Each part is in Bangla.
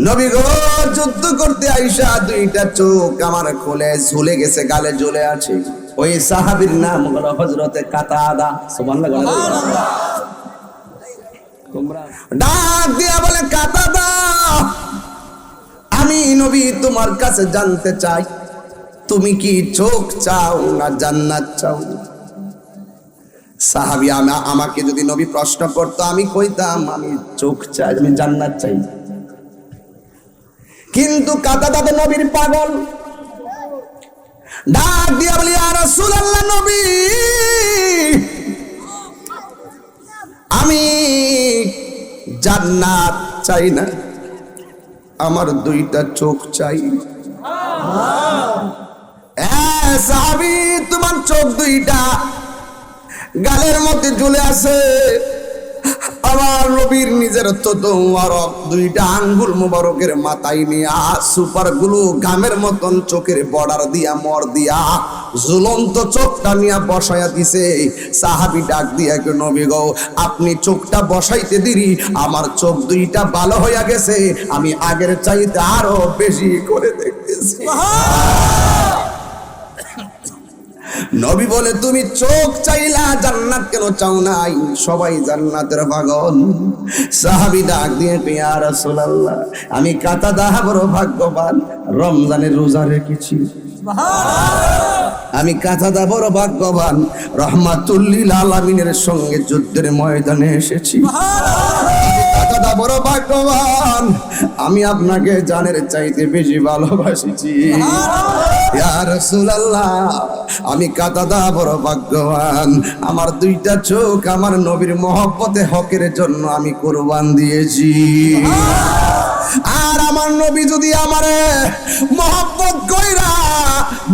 নবী গো যুদ্ধ করতে আইসা দুইটা চোখ আমার খুলে ঝুলে গেছে, গালে ঝুলে আছে। ওই সাহাবীর নাম হলো হযরতে কাতাদা। সুবহানাল্লাহ। ডাক দিয়া বলে, কাতাদা, আমি নবী তোমার কাছে জানতে চাই, তুমি কি চোখ চাও না জান্নাত চাও? সাহাবী আমাকে যদি নবী প্রশ্ন করতো আমি কইতাম আমি চোখ চাই, আমি জান্নাত চাই। কিন্তু কাতাদা তো নবীর পাগল। ডাক দিয়া বলি, ইয়া রাসূলুল্লাহ, নবী আমি জান্নাত চাই না, আমার দুইটা চোখ চাই। সাহাবী, তোমার চোখ দুইটা গালের মধ্যে ঝুলে আছে। আমার নবীর নিজের তো মোবারক দুইটা আঙ্গুল মোবারকের মাথায় নিয়া সুপার গুলো গামের মতন চোখের বর্ডার দিয়া মর দিয়া ঝুলন্ত চোখটা নিয়া বসাইয়া দিছে। সাহাবী ডাক দিয়া, নবী গো আপনি চোখটা বসাইতে দিরি আমার চোখ দুইটা ভালো হইয়া গেছে, আমি আগের চাইতে আরো বেশি করে দেখতেছি। নবী বলে, তুমি চোখ চাইলা জান্নাত কেন চাও নাই? সবাই জান্নাতের পাগল। সাহাবী ডাক দিয়ে, ইয়া রাসূলুল্লাহ, আমি কাতাদা বড় ভাগ্যবান, রমজানের রোজা রেখেছি। আমি কাতাদা বড় ভাগ্যবান, রাহমাতুল লিল আলামিনের সঙ্গে যুদ্ধের ময়দানে এসেছি। কাতাদা বড় ভাগ্যবান, আমি আপনাকে জানের চাইতে বেশি ভালোবাসিছি। ইয়া রাসূলুল্লাহ, আমি কাতাদা বড় ভাগ্যবান, আমার দুইটা চোখ আমার নবীর মহব্বতে হকের জন্য আমি কুরবান দিয়েছি। আর আমার নবী যদি আমারে মহব্বত কইরা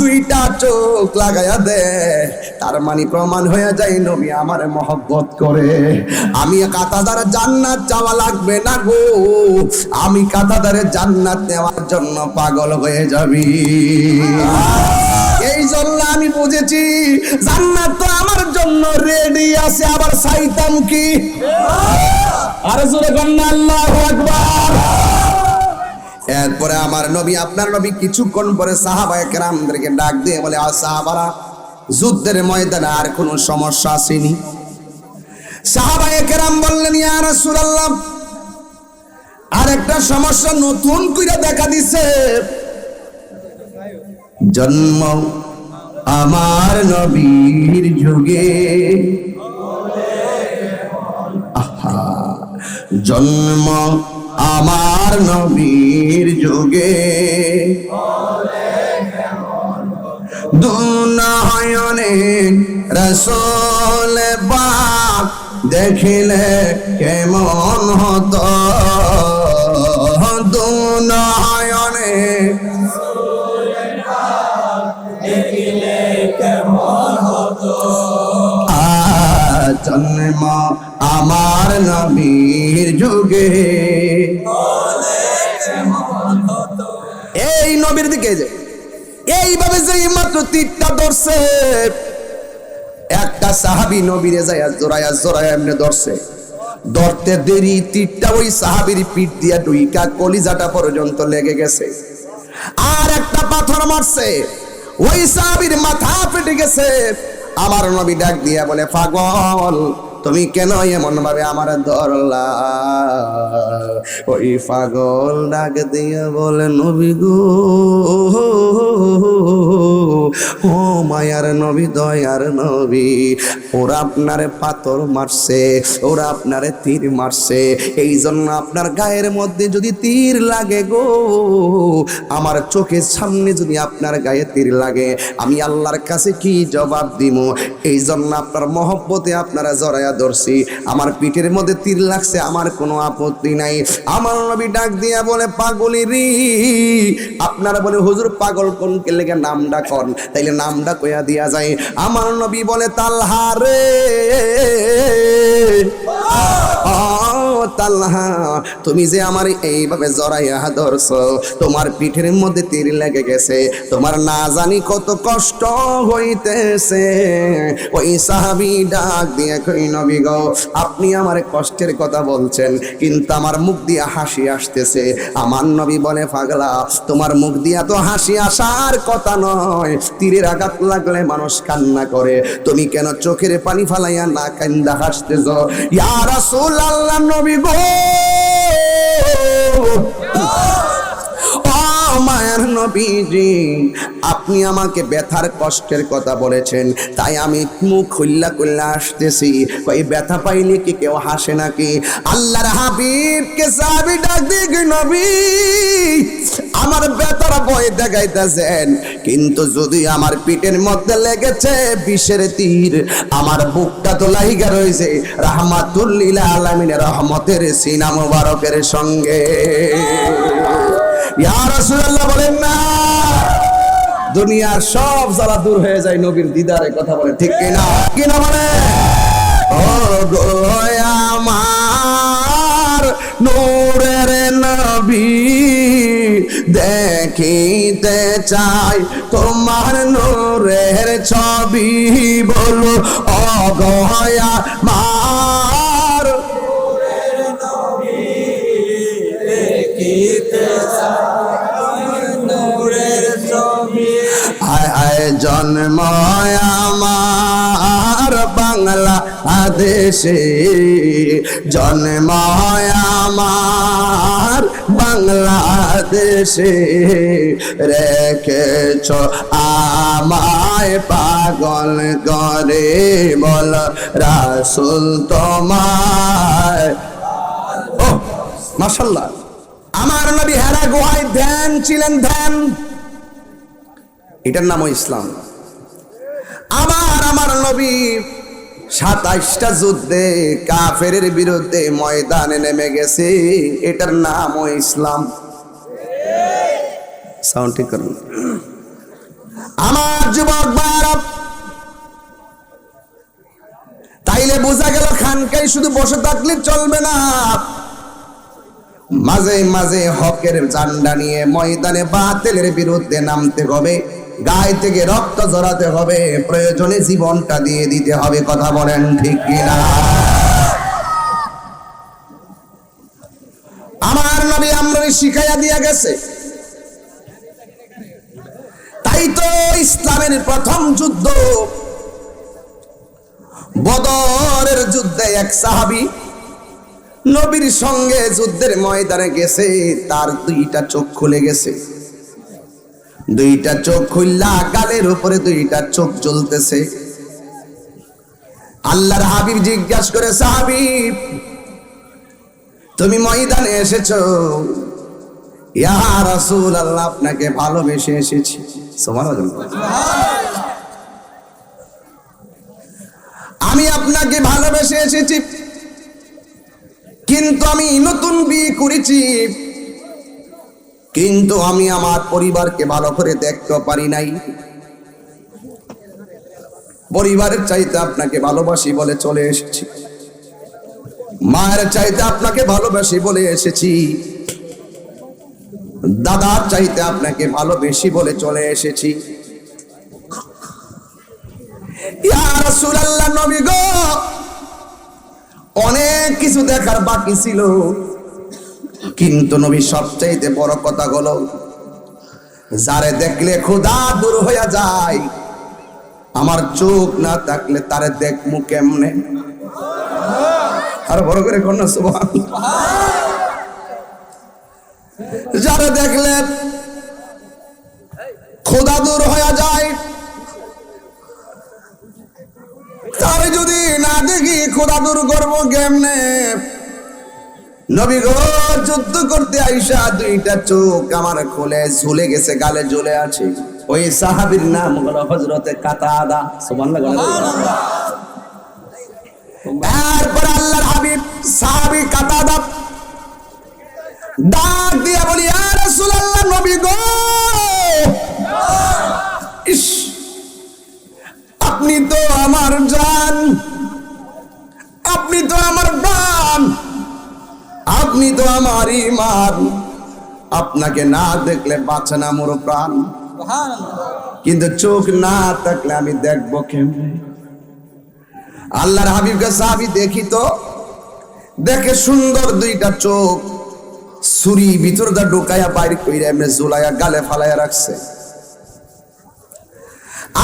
দুইটা চোখ লাগাইয়া দে, তার মানে প্রমাণ হয়ে যায় নবী আমারে মহব্বত করে। আমি কাতাদার জান্নাত চাওয়া লাগবে না গো, আমি কাতাদারে জান্নাত নেওয়ার জন্য পাগল হয়ে যাবি। এই জন্য আমি বুঝেছি জান্নাত তো আমার জন্য রেডি আছে, আবার চাইতাম কি? আরে জোরে বলেন আল্লাহু আকবার। এরপরে আমার নবী, আপনার নবী কিছুক্ষণ পরে সাহাবায়ে কেরামদেরকে ডাক দিয়ে বলে, সাহাবারা, যুদ্ধের ময়দানে আর কোনো সমস্যা আসেনি? সাহাবায়ে কেরাম বললেন, ইয়া রাসূলুল্লাহ, আর একটা সমস্যা নতুন কইরা দেখা দিছে। জন্ম আমার নবীর যুগে, আহা, জন্ম আমার নবীর যুগে, দুনয়নে রাসূল পাক দেখিলে কেমন হতো, দুনয়নে দেখিলে কেমন হতো, জন্ম আমার নবীর যুগে। এই নবীর দিকে যে এইভাবে যে মাত্র তীরটা ধরছে, একটা সাহাবী নবীরে যায়া জোরায়া জোরায়া এমনি ধরছে, ধরতে দেরি তীরটা ওই সাহাবীর পিঠ দিয়া ঢুইকা কলিজাটা পর্যন্ত লেগে গেছে। আর একটা পাথর মারছে, ওই সাহাবীর মাথা ফেটে গেছে। আমার নবী ডাক দিয়া বলে, পাগল, তুমি কেন এমন ভাবে আমার ধরলা? ওই পাগল ডাক দিয়া বলে, নবী গো, ও মায়ার নবী, দয়ার নবী, ওরা আপনারে পাথর মারছে, ওরা আপনারে তীর মারছে, এই জন্য আপনার গায়ের মধ্যে যদি তীর লাগে গো, আমার চোখের সামনে যদি আপনার গায়ে তীর লাগে, আমি আল্লাহর কাছে কি জবাব দিব? এই জন্য আপনার মহব্বতে আপনারা জড়ায়া ধরছি, আমার পিঠের মধ্যে তীর লাগছে, আমার কোনো আপত্তি নাই। আমার নবী ডাক দিয়া বলে, পাগলেরই, আপনারা বলে হুজুর পাগল কোন কে লেগে নামটা কোন, তাইলে নামটা কইয়া দিয়া যায়। আমার নবী বলে, তালহা রে, তালহা, তুমি যে আমার এইভাবে জড়াইয়া ধরছো, তোমার পিঠের মধ্যে তীর লেগে গেছে, তোমার না জানি কত কষ্ট হইতেছে। ওই সাহাবী ডাক দিয়ে কই, নবী গো, আপনি আমার কষ্টের কথা বলছেন কিন্তু আমার মুখ দিয়ে হাসি আসতেছে। আমার নবী বলে, পাগলা, তোমার মুখ দিয়া তো হাসি আসার কথা নয়, তীরের আঘাত লাগলে মানুষ কান্না করে, তুমি কেন চোখের পানি ফালাইয়া না কান্দা হাসতেছ? ইয়া রাসূলুল্লাহ, নবী গো, মায়ের নবীজি, আপনি আমাকে ব্যথার কষ্টের কথা বলেছেন, তাই আমি মুখ খুল্লা খুল্লা আসতেছি। ওই ব্যথা পাইলে কি কেউ হাসে নাকি? আল্লাহর হাবিবকে সাহাবী ডাক দিয়ে, নবী, আমার ব্যথার ভয় দেখাইতেছেন, কিন্তু যদি আমার পিঠের মধ্যে লেগেছে বিষের তীর, আমার বুকটা তো লাইগা রয়েছে রাহমাতুল লিল আলামিনের রহমতের সিনা মুবারকের সঙ্গে। ইয়া রাসূলুল্লাহ বলেন না, দুনিয়ার সব জ্বালা দূর হয়ে যায় নবীর দিদারে, কথা বলে ঠিক কিনা? কিনা বলে? ও গো আমার নূরের নবী, দেখিতে চাই তোমার নূরের ছবি, বলো ও গো আমার নূরের নবী, দেখিতে জন্ম আমার বাংলাদেশে, জন্ম আমার বাংলাদেশে, রেখেছ আমায় পাগল করে, বল রাসূল তোমায়। ও মাশাআল্লাহ, আমার নবী হেরা গুহায় ধ্যান ছিলেন, ধ্যান, এটার নামও ইসলাম। আবার আমার নবী 27টা যুদ্ধে কাফেরের বিরুদ্ধে ময়দানে নেমে গেছে, এটার নামও ইসলাম। সাউন্ড ঠিক করুন। আমার যুবক ভাইরা, তাইলে বোঝা গেল খানকায় শুধু বসে থাকলে চলবে না, মাঝে মাঝে হকের ঝান্ডা নিয়ে ময়দানে বাতিলের বিরুদ্ধে নামতে হবে, গায়ে থেকে রক্ত ঝরাতে হবে, প্রয়োজনে জীবনটা দিয়ে দিতে হবে, কথা বলেন ঠিক কিনা? আমার নবী আমরা শিখাইয়া দিয়া গেছে। তাই তো ইসলামের প্রথম যুদ্ধ বদরের যুদ্ধে এক সাহাবী নবীর সঙ্গে যুদ্ধের ময়দানে গেছে, তার 2টা চোখ খুলে গেছে। 2টা চোখ খুললা, গালের উপরে 2টা চোখ জ্বলতেছে। আল্লাহর হাবিব জিজ্ঞাসা করে, সাহাবী, তুমি ময়দানে এসেছো? ইয়া রাসূলুল্লাহ, আপনাকে ভালোবেসে এসেছি। সুবহানাল্লাহ, আমি আপনাকে ভালোবেসে এসেছি, কিন্তু আমি নতুন বিয়ে করেছি, কিন্তু আমি আমার পরিবারকে ভালো করে দেখতে পারি নাই, পরিবারের চাইতে আপনাকে ভালোবাসি বলে চলে এসেছি, মায়ের চাইতে আপনাকে ভালোবাসি বলে এসেছি, দাদার চাইতে আপনাকে ভালোবেসি বলে চলে এসেছি। ইয়া রাসূলুল্লাহ, নবী গো, অনেক কিছু দেখার বাকি ছিল, কিন্তু নবী সবচাইতে বড় কথা হলো, যারে দেখলে ক্ষুধা দূর হইয়া যায়, আমার চোখ না থাকলে তারে দেখমু কেমনে? আর বড় করে কন্যা সুবহানাল্লাহ। যারে দেখলে ক্ষুধা দূর হইয়া যায়, তারে যদি না দেখি ক্ষুধা দূর করবো কেমনে? নবী গো, যুদ্ধ করতে আইসা 2টা চোখ আমার খুলে ঝুলে গেছে, গালে ঝুলে আছে। ওই সাহাবীর নাম হলো হযরতে কাতাদা। সুবহানাল্লাহ। এরপর আল্লাহর হাবিব সাহাবী কাতাদা ডাক দিয়া বলি, ইয়া রাসূলুল্লাহ, নবী গো, ইস, আপনি তো আমার জান, আপনি তো আমার প্রাণ, আপনি তো আমার ঈমান, আপনাকে না দেখলে বাঁচে না মোর প্রাণ, কিন্তু চোখ না থাকলে আমি দেখবো কেমনে? আল্লাহর হাবিবকে সাহাবী দেখি তো, দেখে সুন্দর দুইটা চোখ, ছুরি ভিতরটা ঢুকাইয়া বাইর কইরা এমনি ঝুলাইয়া গালে ফালাইয়া রাখছে।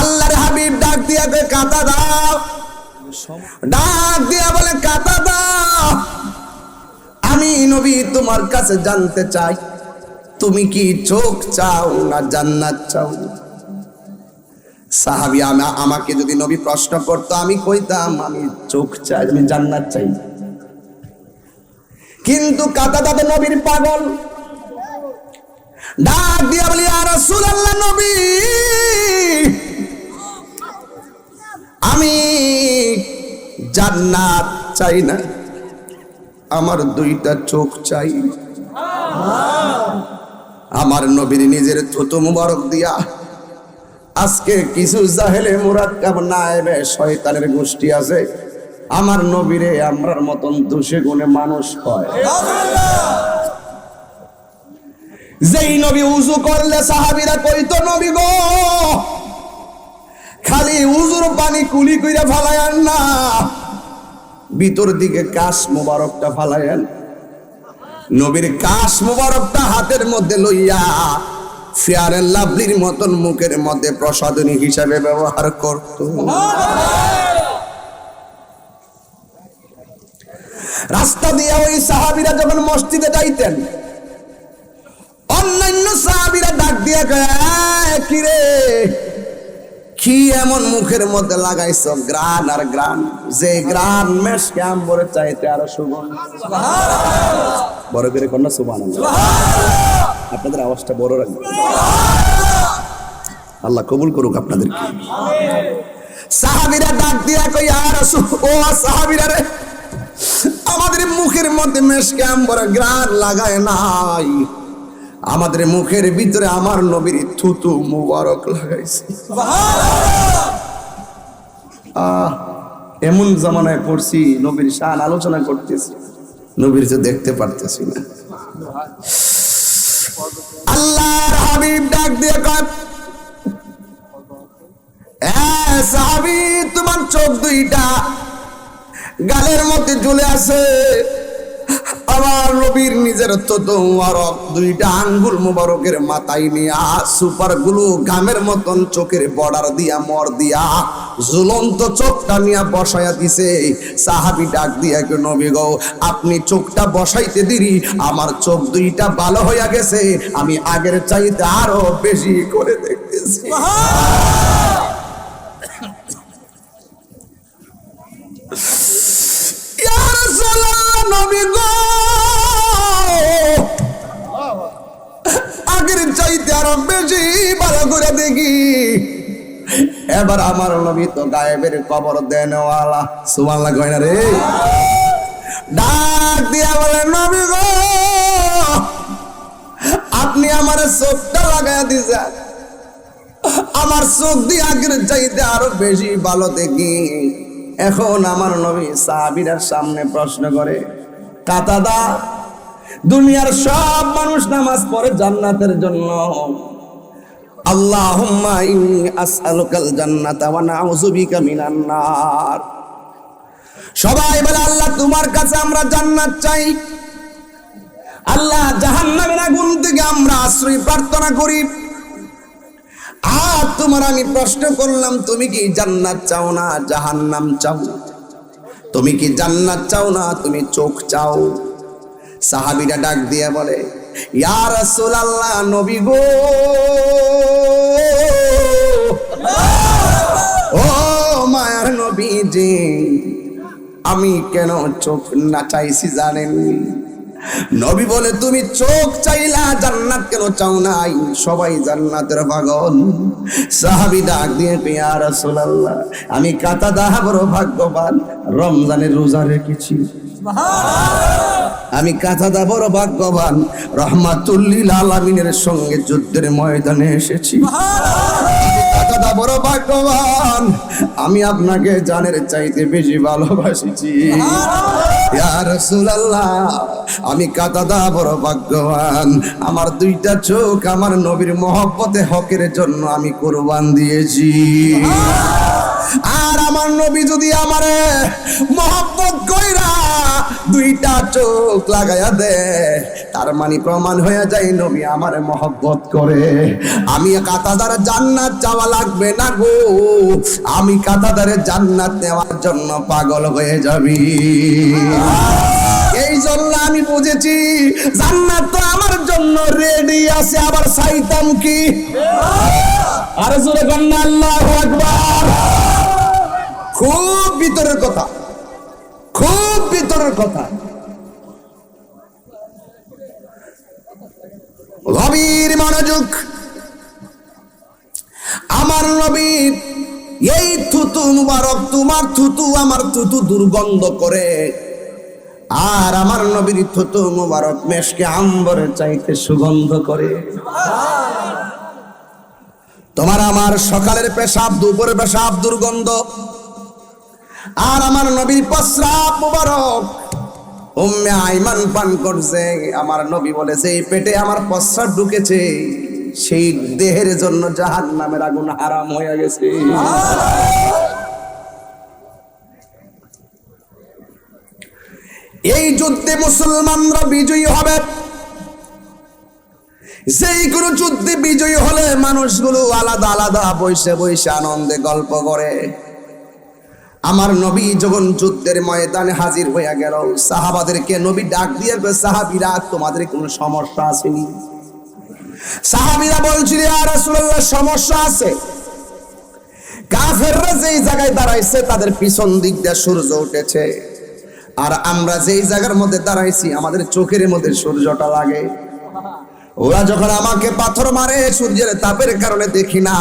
আল্লাহর হাবিব ডাক দিয়া কয় কাঁটা দাও, ডাক দিয়া বলে কাঁটা দাও, আমি নবী তোমার কাছে জানতে চাই তুমি কি চোখ চাও না জান্নাত চাও? সাহাবী আমাকে যদি নবী প্রশ্ন করতো আমি কইতাম আমি চোখ চাই, আমি জান্নাত চাই। কিন্তু কাতাদা তো নবীর পাগল, ডাক দিয়া বলি ইয়া রাসূলুল্লাহ, নবী আমি জান্নাত চাই না, আমার দুইটা চোখ চাই। আমার নবীর নিজের থুতু মুবারক দিয়া আজকে কিছু জাহেলে মুরাক্কাব নায়েবে শয়তানের গোষ্ঠী আছে, আমার নবীরে আমরার মতন দোষে গুণে মানুষ হয়। যেই নবী উযু করলে সাহাবীরা কইতো নবী গো খালি উযুর পানি কুলি কইরা ফালায়েন না, ভিতর দিকে কাশ মুবারকটা ফালায়েন। নবীর কাশ মুবারকটা হাতের মধ্যে লইয়া ফেয়ার এন্ড লাভলির মতন মুখের মধ্যে প্রসাধনী হিসাবে ব্যবহার করত। রাস্তা দিয়ে ওই সাহাবীরা যখন মসজিদে যাইতেন, অন্যান্য সাহাবীরা ডাক দিয়ে কয় কি রে, কি এমন মুখের মধ্যে লাগাইছ গ্রান আর গ্রান, যে গ্রান মেশকে আম্বরের চাইতে আরো সুগন্ধ। বড় করে কন্যা সুবহানাল্লাহ, আপনাদের আওয়াজটা বড় রাখবেন, আল্লাহ কবুল করুক আপনাদেরকে। সাহাবীরা ডাক দিয়া কই ইয়া রাসূল, ও সাহাবীরা রে, আমাদের মুখের মধ্যে মেশকে আম্বরের গ্রান লাগায় নাই, আমাদের মুখের ভিতরে আমার নবীর থুতু মুবারক লাগাইছে। এমন জামানায় পড়ছি নবীর শান আলোচনা করতেছি, নবীর যে দেখতে পারতেছি না। আল্লাহর হাবিব ডাক দিয়ে কয় এ সাহাবী, তোমার চোখ দুইটা গালের মধ্যে ঝুলে আছে, আমার নবীর নিজের থুতু মুবারক দুইটা আঙ্গুল মুবারকের মাথায় নিয়া সুপার গ্লু গামের মতন চোখের বর্ডার দিয়া মর দিয়া ঝুলন্ত চোখটা নিয়া বসাইয়া দিছে। সাহাবী ডাক দিয়া কে নবী গো, আপনি চোখটা বসাইতে দিরি আমার চোখ দুইটা ভালো হইয়া গেছে, আমি আগের চাইতে আরো বেশি করে দেখতেছি। ইয়া রাসূলুল্লাহ, নবী গো আগের চাইতে আরো বেশি ভালো করে দেখি। এবার আমার নবী তো গায়েবের খবর দেনওয়ালা, সুবহানাল্লাহ কয় না রে, ডাক দিয়া বলে নবী গো আপনি আমার চোখটা লাগাইয়া দিছেন, আমার চোখ দিয়ে আগের চাইতে আরো বেশি ভালো দেখি। এখন আমার নবী সাহাবীদের সামনে প্রশ্ন করে, কাতাদা, দুনিয়ার সব মানুষ নামাজ পড়ে জান্নাতের জন্য, আল্লাহুম্মা ইন্নী আসআলুকাল জান্নাতা ওয়া নাউযু বিকা মিনান নার। সবাই বলে আল্লাহ তোমার কাছে আমরা জান্নাত চাই, আল্লাহ জাহান্নামের আগুন থেকে আমরা আশ্রয় প্রার্থনা করি। আর তোমার আমি প্রশ্ন করলাম তুমি কি জান্নাত চাও না জাহান্নাম চাও? তুমি কি জান্নাত চাও না তুমি চোখ চাও? সাহাবীরা ডাক দিয়ে বলে ইয়া রাসূলুল্লাহ, নবী গো ও মায়ার নবীজি, আমি কেন চোখ না চাইছি জানেন? নবী বলে তুমি চোখ চাইলা জান্নাত কেন চাও নাই? সবাই জান্নাতের পাগল। সাহাবী ডাক দিয়ে ইয়া রাসূলুল্লাহ, আমি কাতাদা বড় ভাগ্যবান, রমজানের রোজা রেখেছি। আমি কাতাদা বড় ভাগ্যবান, রাহমাতুল লিল আলামিনের সঙ্গে যুদ্ধের ময়দানে এসেছি। কাতাদা বড় ভাগ্যবান, আমি আপনাকে জানের চাইতে বেশি ভালোবাসিছি। ইয়া রাসূলুল্লাহ, আমি কাতাদা বড় ভাগ্যবান, আমার দুইটা চোখ আমার নবীর মহব্বতে হকের জন্য আমি কুরবান দিয়েছি। আর আমার নবী যদি আমারে মহব্বত কইরা দুইটা চোখ লাগায়া দে, তার মানে প্রমাণ হয়ে যায় নবী আমারে মহব্বত করে। আমি কাতাদার জান্নাত চাওয়া লাগবে না গো, আমি কাতাদারে জান্নাত নেওয়ার জন্য পাগল হয়ে যাবি। এই জন্য আমি বুঝেছি জান্নাত তো আমার জন্য রেডি আছে, আবার চাইতাম কি? আরে জোরে কন্যা আল্লাহু আকবার। খুব ভিতরের কথা, খুব ভিতরের কথা, গভীর মনোযোগ। আমার নবীর এই থুতু মুবারক, তোমার থুতু আমার থুতু দুর্গন্ধ করে, আর আমার নবীর থুতু মুবারক মেশকে আম্বরের চাইতে সুগন্ধ করে। তোমার আমার সকালের পেশাব, দুপুরের পেশাব দুর্গন্ধ, আর আমার নবীর প্রস্রাব মুবারক উম্মে আইমান পান করছে। আমার নবী বলেছে এই পেটে আমার প্রস্রাব ঢুকেছে, সেই দেহের জন্য জাহান্নামের আগুন হারাম হয়ে গেছে। এই যুদ্ধে মুসলমানরা বিজয়ী হবে। সেই কোনো যুদ্ধে বিজয়ী হলে মানুষগুলো আলাদা আলাদা বসে বসে আনন্দে গল্প করে। আমার নবী যখন যুদ্ধের ময়দানে হাজির হয়ে গেল, সাহাবাদেরকে নবী ডাক দিয়ে বলে, সাহাবীরা তোমাদের কোনো সমস্যা আসেনি? সাহাবীরা বলছিল, ইয়া রাসূলুল্লাহ সমস্যা আছে। কাফেররা যেই জায়গায় দাঁড়াইছে তাদের পিছন দিক দিয়ে সূর্য উঠেছে, আর আমরা যেই জায়গার মধ্যে দাঁড়াইছি আমাদের চোখের মধ্যে সূর্যটা লাগে। ওরা যখন আমাকে পাথর মারে সূর্যের তাপের কারণে দেখি না।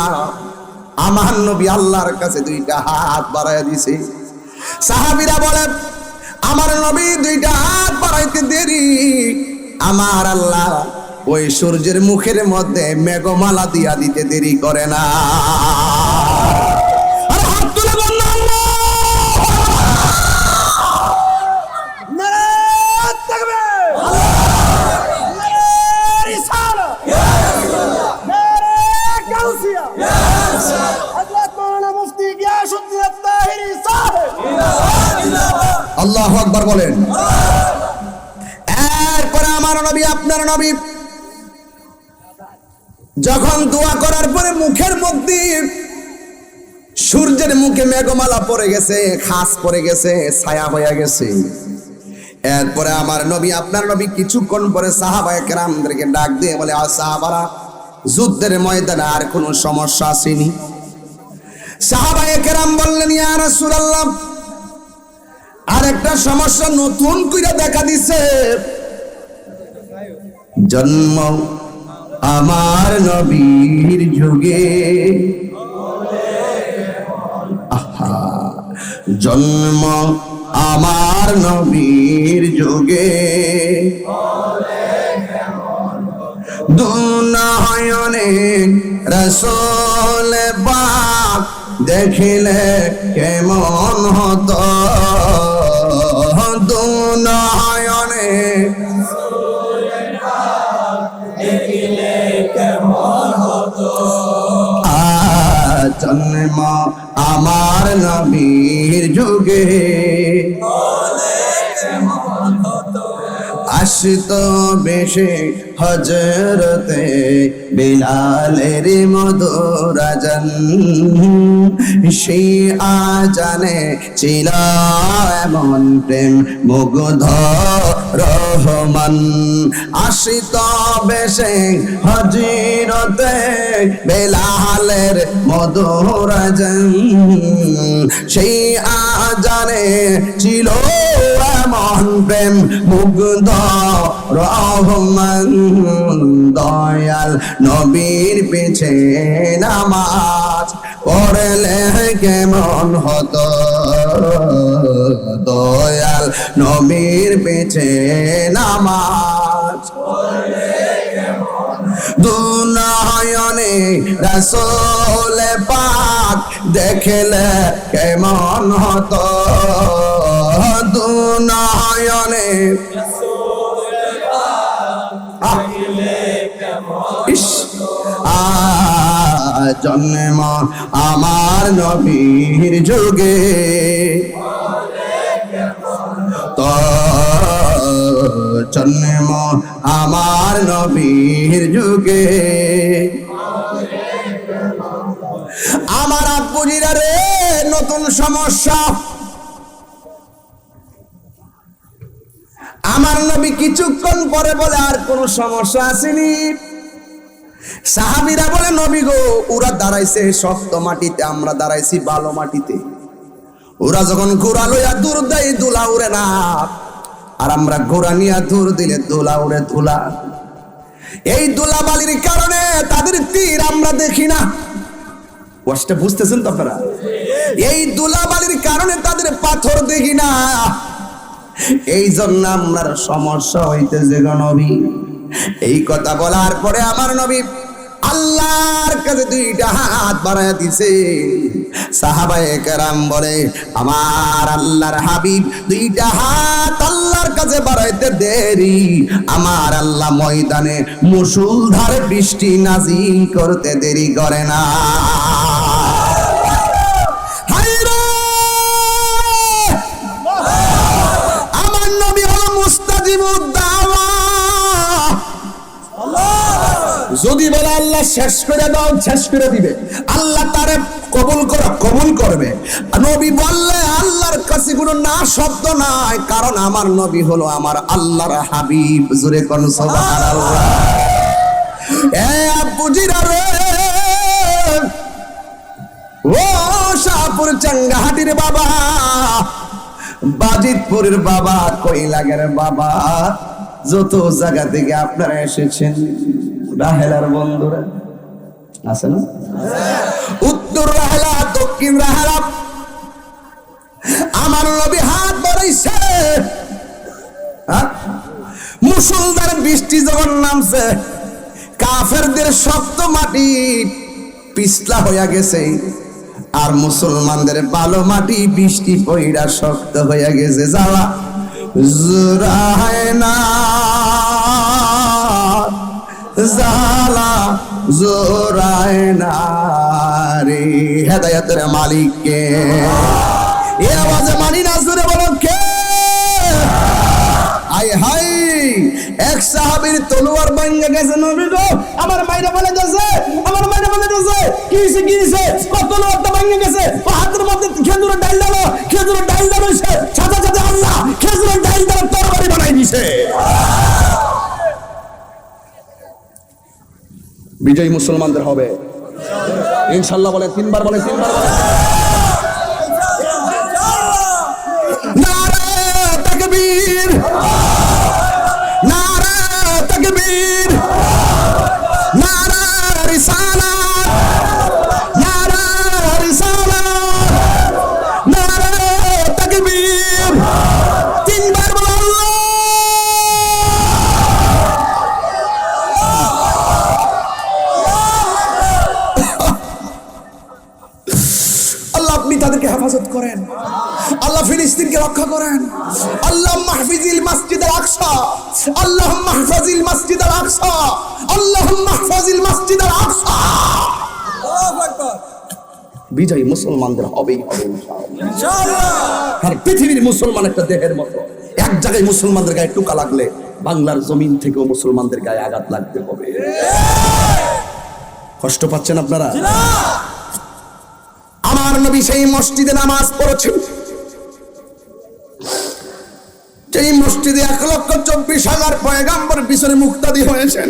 আমার নবী আল্লাহর কাছে দুইটা হাত বাড়াইয়া দিছে। সাহাবীরা বলে, আমার নবী দুইটা হাত বাড়াইতে দেরি, আমার আল্লাহ ওই সূর্যের মুখের মধ্যে মেঘমালা দিয়া দিতে দেরি করে না। আরে হাত তুলে বলুন আল্লাহ। আল্লাহু আকবার বলেন। এরপরে আমার নবী, আপনার নবী যখন দোয়া করার পরে মুখের মধ্যে সূর্যের মুখে মেঘমালা পড়ে গেছে, খাস পড়ে গেছে, ছায়া হয়ে গেছে। এরপরে আমার নবী, আপনার নবী কিছুক্ষণ পরে সাহাবায়ে কেরামদেরকে ডাক দিয়ে বলে, সাহাবারা যুদ্ধের ময়দানে আর কোনো সমস্যা আসেনি? সাহাবায়ে কেরাম বললেন, ইয়া রাসূলুল্লাহ আরেকটা সমস্যা নতুন কইরা দেখা দিছে। জন্ম আমার নবীর যুগে, আহা, জন্ম আমার নবীর যুগে, দুনয়নে রাসূল পাক দেখিলে কেমন হতো, দুনয়নে দেখিলে কেমন হতো। জন্ম আমার নবীর যুগে আসতো বেশে হজরতে বিলালের মধুর আজান, সেই আজানে ছিল এমন প্রেম মুগ্ধ রহমান। আসতো বেশে হজরতে বিলালের মধুর আজান, সেই আজানে ছিল এমন প্রেম মুগ্ধ রহমান। দয়াল নবীর পিছে নামাজ পড়লে কেমন হতো, দয়াল নবীর পিছে নামাজ পড়লে কেমন। দুনয়নে রাসূল পাক দেখলে কেমন হতো, দুনয়নে জন্ম আমার নবীর যুগে তো জন্ম আমার নবীর যুগে আমার আব্বুজিরা রে নতুন সমস্যা আমার নবী কিছুক্ষণ পরে বলে আর কোন সমস্যা আসেনি সাহাবীরা বলে নবী গো ওরা দাঁড়াইছে শক্ত মাটিতে আমরা দাঁড়াইছি ভালো মাটিতে ওরা যখন ঘোড়া লইয়া দূর দেয় ধুলা উড়ে না আর আমরা ঘোড়া নিয়ে দূর দিলে ধুলা উড়ে ধুলা এই ধুলা বালির কারণে তাদের তীর আমরা দেখি না কষ্ট বুঝতেছেন তো আপনারা এই ধুলা বালির কারণে তাদের পাথর দেখি না এই জন্য আমার সমস্যা হইতেছে গো নবী এই কথা বলার পরে আমার নবী আল্লাহর কাছে দুইটা হাত বাড়ায়া দিছে সাহাবায়ে কেরাম বলে আমার আল্লাহর হাবিব দুইটা হাত আল্লাহর কাছে বাড়াইতে দেরি আমার আল্লাহ ময়দানে মুষলধারে বৃষ্টি নাজিল করতে দেরি করে না আমার নবী হলো মুস্তাজিবুদ দাওয়া যদি বলে আল্লাহ শেষ করে দাও শেষ করে দিবে আল্লাহ তারে কবুল করবে নবী বললে আল্লাহর কাছে কোনো না শব্দ নাই কারণ আমার নবী হলো আমার আল্লাহর হাবিব জোরে কোন সুবহানাল্লাহ এ আব্বুজিরা রে ও শাহপুর চাঙ্গাহাটির বাবা বাজিতপুরের বাবা কৈলাগের বাবা যত জায়গা থেকে আপনারা এসেছেন রাহেলার বন্ধুরা আছে না উত্তর রাহেলা দক্ষিণ রাহেলা আমার নবী হাত বাড়াইছে মুষলধারে বৃষ্টি যখন নামছে কাফেরদের শক্ত মাটি পিছলা হইয়া গেছে আর মুসলমানদের ভালো মাটি বৃষ্টি পইড়া শক্ত হইয়া গেছে যাওয়া জোরায় না জালা জোরায় না রে হেদায়েতের মালিককে এই আওয়াজে মানি না জোরে বলো কে আয় হাই এক সাহাবীর তলোয়ার ভাঙা গেছে নবী গো আমার মাইরা বলে যাচ্ছে কি হইছে তলোয়ারটা ভাঙা গেছে ও হাতের মধ্যে খেজুরের ডাল সাথে সাথে আল্লাহ খেজুরের ডাল দ্বারা তরবারি বানাই দিয়েছে বিজয় মুসলমানদের হবে ইনশাআল্লাহ বলে তিনবার বলে নারে তাকবীর নারে তাকবীর নারে রিসালাত নারে তাকবীর তিনবার বলে আল্লাহ আপনি তাদেরকে হেফাজত করেন আল্লাহ ফিলিস্তিনকে রক্ষা করেন আল্লাহ মাহফিজিল মসজিদ আল আকসা আল্লাহ মাহফিজিল মসজিদ আল আকসা আল্লাহ মাহফিজিল মসজিদ আল আকসা আল্লাহু আকবার বিজয় মুসলমানদের হবেই হবে ইনশাআল্লাহ আর পৃথিবীর মুসলমান একটা দেহের মতো এক জায়গায় মুসলমানদের গায়ে টুকা লাগলে বাংলার জমিন থেকেও মুসলমানদের গায়ে আঘাত লাগতে হবে কষ্ট পাচ্ছেন আপনারা আমার নবী সেই মসজিদে নামাজ পড়েছেন যেই মসজিদে 1,24,000 পয়গাম্বর পিছনে মুক্তাদি হয়েছেন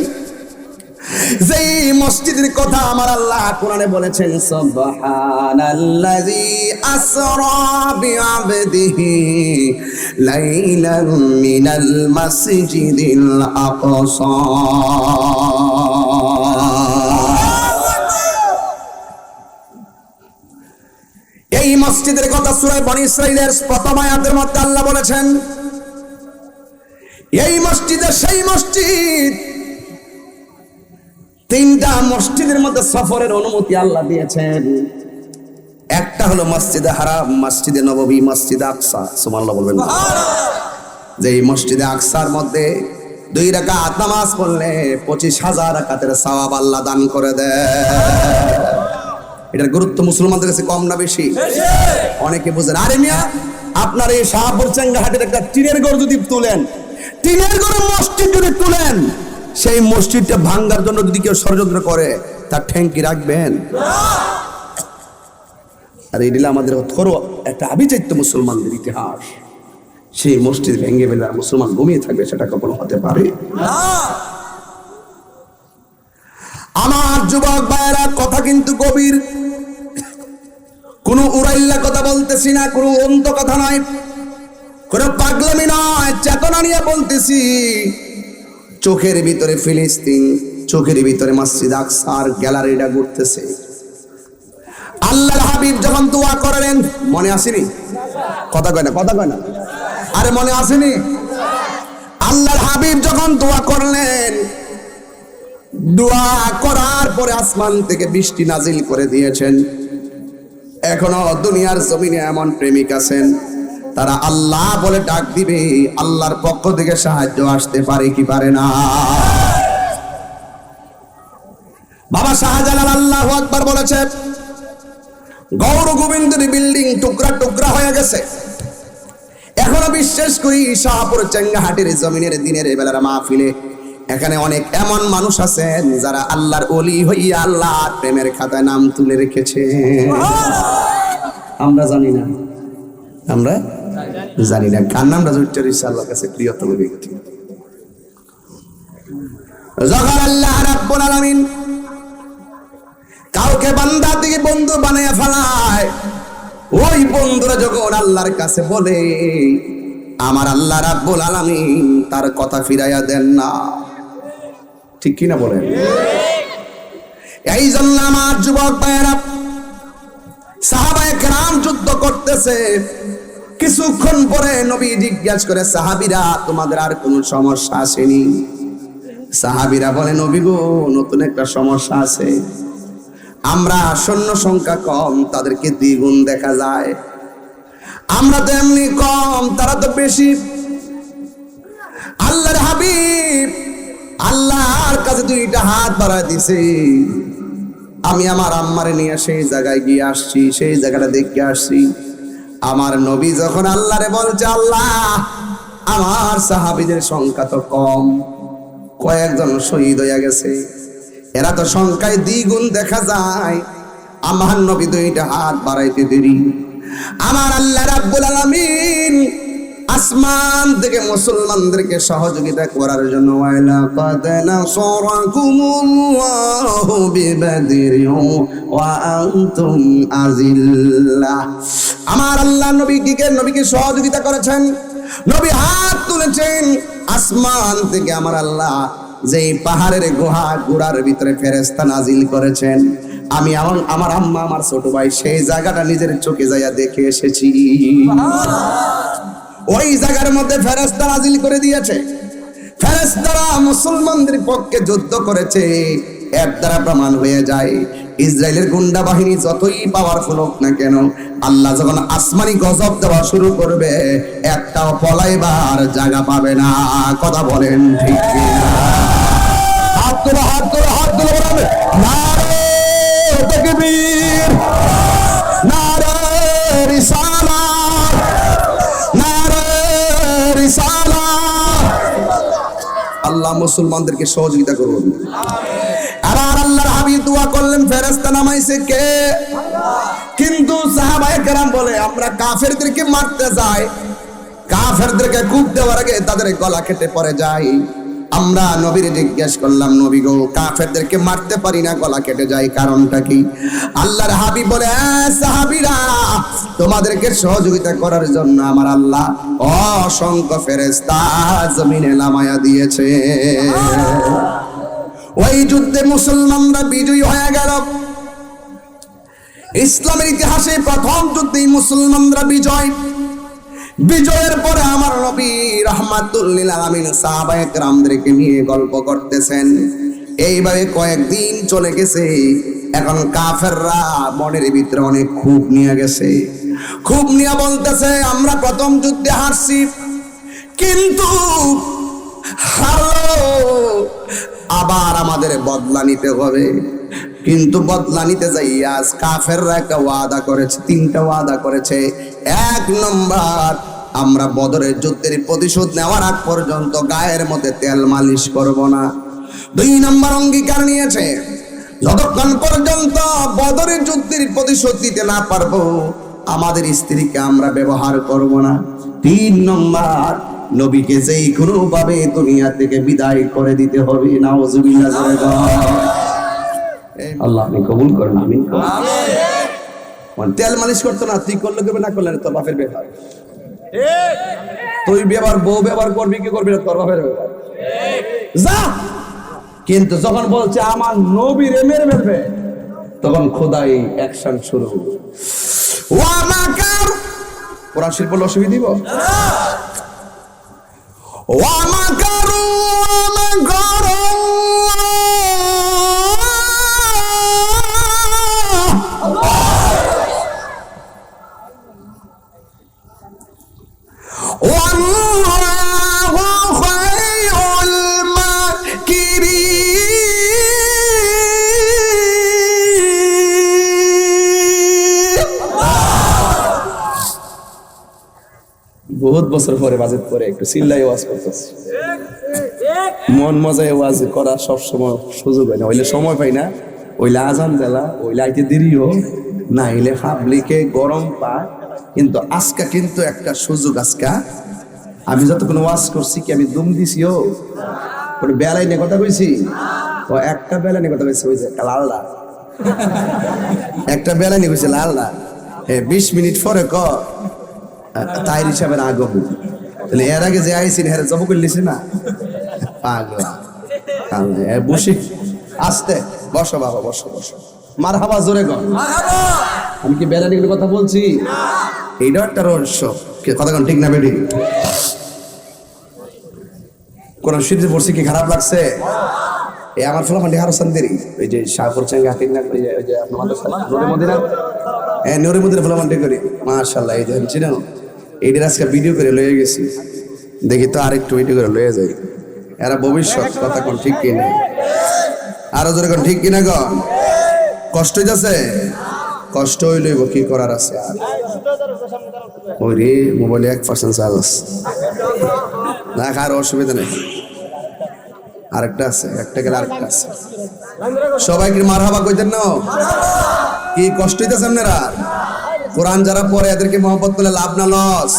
যেই মসজিদের কথা আমার আল্লাহ কোরআনে বলেছেন সুবহানাল্লাযী আসরা বিআবদিহি লাইলান মিনাল মাসজিদিল আকসা এই মসজিদের কথা সূরা বনী ইসরাঈলের প্রথম আয়াতের মধ্যে আল্লাহ বলেছেন এই মসজিদে সেই মসজিদ তিনটা মসজিদের মধ্যে সফরের অনুমতি আল্লাহ দিয়েছেন একটা হলো মসজিদে হারাম মসজিদে নববী মসজিদে আকসা সুবহানাল্লাহ বলবেন সুবহানাল্লাহ যে এই মসজিদে আকসার মধ্যে 2 রাকাত নামাজ পড়লে 25,000 রাকাতের সওয়াব আল্লাহ দান করে দেয়। এটার গুরুত্ব মুসলমানদের কাছে কম না বেশি? অনেকে বুঝেন। আরে মিয়া, আপনার এই শাহপুর চেঙ্গাহাটের একটা টিনের ঘর যদি তুলেন, টিনের ঘরে মসজিদ যদি তুলেন, সেই মসজিদটা ভাঙার জন্য যদি কেউ ষড়যন্ত্র করে, তার ঠ্যাঙ্কি রাখবেন? আর এই দিলে আমাদের থরো একটা আবিচারিত মুসলমানদের ইতিহাস। সেই মসজিদ ভেঙে ফেলে আর মুসলমান ঘুমিয়ে থাকবে, সেটা কখনো হতে পারে না। আমার যুবক ভাইয়েরা, কথা কিন্তু গভীর, কোনো উড়াইল্লা কথা বলতেছি না, কোনো অন্ত কথা নয়, কোনো পাগলামি নয়, চেতনা নিয়ে বলতেছি। চোখের ভিতরে ফিলিস্তিন, চোখের ভিতরে মসজিদ আকসার গ্যালারিটা ঘুরতেছে। আল্লাহর হাবিব যখন দোয়া করলেন, মনে আসেনি? কথা কয় না, কথা কয় না, আরে মনে আসেনি? আল্লাহর হাবিব যখন দোয়া করলেন, দোয়া করার পরে আসমান থেকে বৃষ্টি নাজিল করে দিয়েছেন। এখনো দুনিয়ার জমিনে এমন প্রেমিক আছেন, তারা আল্লাহ বলে ডাক দিবে, আল্লাহর পক্ষ থেকে সাহায্য আসতে পারে কি পারে না? বাবা শাহজালাল আল্লাহু আকবার বলেছে, গৌর গোবিন্দের বিল্ডিং টুকরা টুকরা হয়ে গেছে। এখনো বিশ্বাস করি শাহপুর চেঙ্গাহাটির জমিনের দিনের বেলার মাহফিলে এখানে অনেক এমন মানুষ আছেন যারা আল্লাহর ওলি হইয়া আল্লাহর প্রেমের খাতায় নাম তুলে রেখেছে। আমরা জানি না, আমরা জানি না কার নামটা উচ্চারিত আল্লাহর কাছে প্রিয়তম ব্যক্তি। যখন আল্লাহ রাব্বুল আলামিন কাউকে বান্দা থেকে বন্ধু বানায় ফেলায়, ওই বন্ধুরা যখন আল্লাহর কাছে বলে, আমার আল্লাহ রাব্বুল আলামিন তার কথা ফিরাইয়া দেন না। ঠিক কিনা বলেন? এই জন্য আমার যুবক ভাইয়েরা, সাহাবায়ে কেরাম যুদ্ধ করতেছে, কিছুক্ষণ পরে নবী জিজ্ঞাসা করে, সাহাবীরা তোমাদের আর কোনো সমস্যা আসেনি? সাহাবীরা বলে, নবী গো, নতুন একটা সমস্যা আছে। আমরা সৈন্য সংখ্যা কম, তাদেরকে দ্বিগুণ দেখা যায়। আমরা তো এমনি কম, তারা তো বেশি। আল্লাহর হাবিব আল্লাহর কাছে 2টা হাত বাড়ায় দিছে। আমি আমার আম্মারে নিয়ে সেই জায়গায় গিয়ে আসছি, সেই জায়গাটা দেখে আসছি। আমার নবী যখন আল্লাহরে বলছে, আল্লাহ আমার সাহাবীদের সংখ্যা তো কম, কয়েকজন শহীদ হয়ে গেছে, এরা তো সংখ্যায় দ্বিগুণ দেখা যায়। আমার নবী 2টা হাত বাড়াইতে দেরি। আমার আল্লাহ রাব্বুল আলামিন আসমান থেকে মুসলমানদেরকে সহযোগিতা করার জন্য, ওয়ালা কাদ নাসরাকুমুল্লাহু বিবাদরিন ওয়া আনতুম আযিল্লাহ। আমার আল্লাহ নবীকে সহযোগিতা করেছেন। নবী হাত তুলেছেন, আসমান থেকে আমার আল্লাহ যে পাহাড়ের গুহার ভিতরে ফেরেশতা নাজিল করেছেন। আমি আমার আম্মা, আমার ছোট ভাই সেই জায়গাটা নিজের চোখে যাইয়া দেখে এসেছি। ওই জায়গার মধ্যে ফেরেশতা নাজিল করে দিয়েছে। ফেরেশতারা মুসলমানদের পক্ষে যুদ্ধ করেছে। এর দ্বারা প্রমাণ হয়ে যায়, ইসরায়েলের গুন্ডা বাহিনী যতই পাওয়ারফুল হোক না কেন, আল্লাহ যখন আসমানি গজব দেওয়া শুরু করবে, একটাও পলাইবার জায়গা পাবে না। কথা বলেন ঠিক কিনা? হাত তোলো, হাত তোলো, হাত তোলো, বলবে নারে তাকবীর, নারে রিসালাত, নারে রিসালাত। আল্লাহ মুসলমানদেরকে সহযোগিতা করুন। আবার আল্লাহর হাবিব দোয়া করলেন, ফেরেশতা নামাইছে কে? কিন্তু সাহাবায়ে কেরাম বলে, আমরা কাফেরদেরকে মারতে যাই, কাফেরদেরকে কূপ দেওয়ার আগে তাদের গলা কেটে পড়ে যায়। আমরা নবীর জিজ্ঞেস করলাম, নবী গো, কাফেরদেরকে মারতে পারি না, গলা কেটে যায়, কারণটা কি? আল্লাহর হাবিব বলে, সাহাবীরা, তোমাদেরকে সহযোগিতা করার জন্য আমার আল্লাহ অসংখ্য ফেরেশতা জমিনে নামায়া দিয়েছে। ওই যুদ্ধে মুসলমানরা বিজয়ী হয়ে গেল। ইসলামের ইতিহাসে প্রথম যুদ্ধে মুসলমানরা বিজয়ের পরে আমার নবী রাহমাতুল লিল আলামিন সাহাবায়ে কেরামদেরকে নিয়ে গল্প করতেছেন। এইভাবে কয়েকদিন চলে গেছে। এখন কাফেররা মনের ভিতরে অনেক ক্ষোভ নিয়ে গেছে। ক্ষোভ নিয়ে বলতেছে, আমরা প্রথম যুদ্ধে হারছি, কিন্তু আবার আমাদের বদলা নিতে হবে। কিন্তু বদলা নিতে যাই আজ কাফেররা একটা ওয়াদা করেছে, 3টা ওয়াদা করেছে। 1 নম্বর, আমরা বদরের যুদ্ধের প্রতিশোধ নেওয়ার আগ পর্যন্ত গায়ের মধ্যে তেল মালিশ করব না। 2 নম্বর অঙ্গীকার নিয়েছে, যতক্ষণ পর্যন্ত বদরের যুদ্ধের প্রতিশোধ দিতে না পারবো আমাদের স্ত্রীকে আমরা ব্যবহার করব না। 3 নম্বর, নবীকে যেই কোনো ভাবে দুনিয়া থেকে বিদায় করে দিতে হবে। নাউজুবিল্লাহ। আল্লাহ আপনি কবুল করেন, আমিন। তেল মালিশ করতো না, তুই করলে কেবে না করলে তোর বাপের ব্যাপার। তুই ব্যবহার বউ ব্যবহার করবি কি করবি না তোর বাপের ব্যাপার, যা। কিন্তু যখন বলছে আমার নবীর মেরে ফেলবে, তখন খোদাই অ্যাকশন শুরু। কোরআন শরীফ বলে অসুবিধা দিব? বহুত বছর পরে বাজেট পরে একটু চিল্লাই ওয়াজ করতেছি। মন মজায় ওয়াজ করা সবসময় সুযোগ হয় না, ওইলে সময় পাই না, ওইলে আজান দেলা, ওইলে আইতে দেরিও না, হইলে পাবলিকে গরম পায়। কিন্তু আজকে কিন্তু একটা সুযোগ। আজকে আমি যতক্ষণ ওয়াজ করছি কি আমি দুম দিছিও? ওটা বেলায় নিয়ে কথা কইছি, ও একটা বেলা নিয়ে কথা কইছি, ওই যে লালদা একটা বেলা নিয়ে কইছে লালদা। 20 মিনিট পরে ক তাই হিসাবে আগ্রহ, তাহলে এর আগে যে আইসিন হেরে জব করলিছি না পাগলা। বসে আস্তে বসো বাবা, বসো বসো। মারহাবা, জোরে কর আমি কি বেলা নিয়ে কথা বলছি? এইটা একটা রহস্য, কথা ঠিক না বেটি? কোন শীতে পড়ছি কি খারাপ লাগছে? এই আমার ফলাফান্ডি হারসান্দেরি ওই যে শাহপুর চাঙ্গা হাতির না, ওই যে আপনার মাদ্রাসা নুরে মদিনা, নুরে মদিনা ফলাফান্ডি করি। মাশাআল্লাহ, এই যে চিনেন এইটার আজকে ভিডিও করে লয়ে গেছি, দেখি তো আরেকটু ভিডিও করে লয়ে যাই। এরা ভবিষ্যৎ, কথা কোন ঠিক কিনা? আরো জোরে কোন ঠিক কিনা? গন কষ্ট হইতেছে, কষ্ট হইলইব, কি করার আছে আর? ওই রে মোবাইলে 1% চার্জ না, আর অসুবিধা নেই, আরেকটা আছে, একটা গেলে আরেকটা আছে। সবাইকে মারহাবা কইতেন না? কি কষ্ট হইতেছে আপনারা? কোরআন যারা পড়ে এদেরকে মহব্বত করলে লাভ না লস?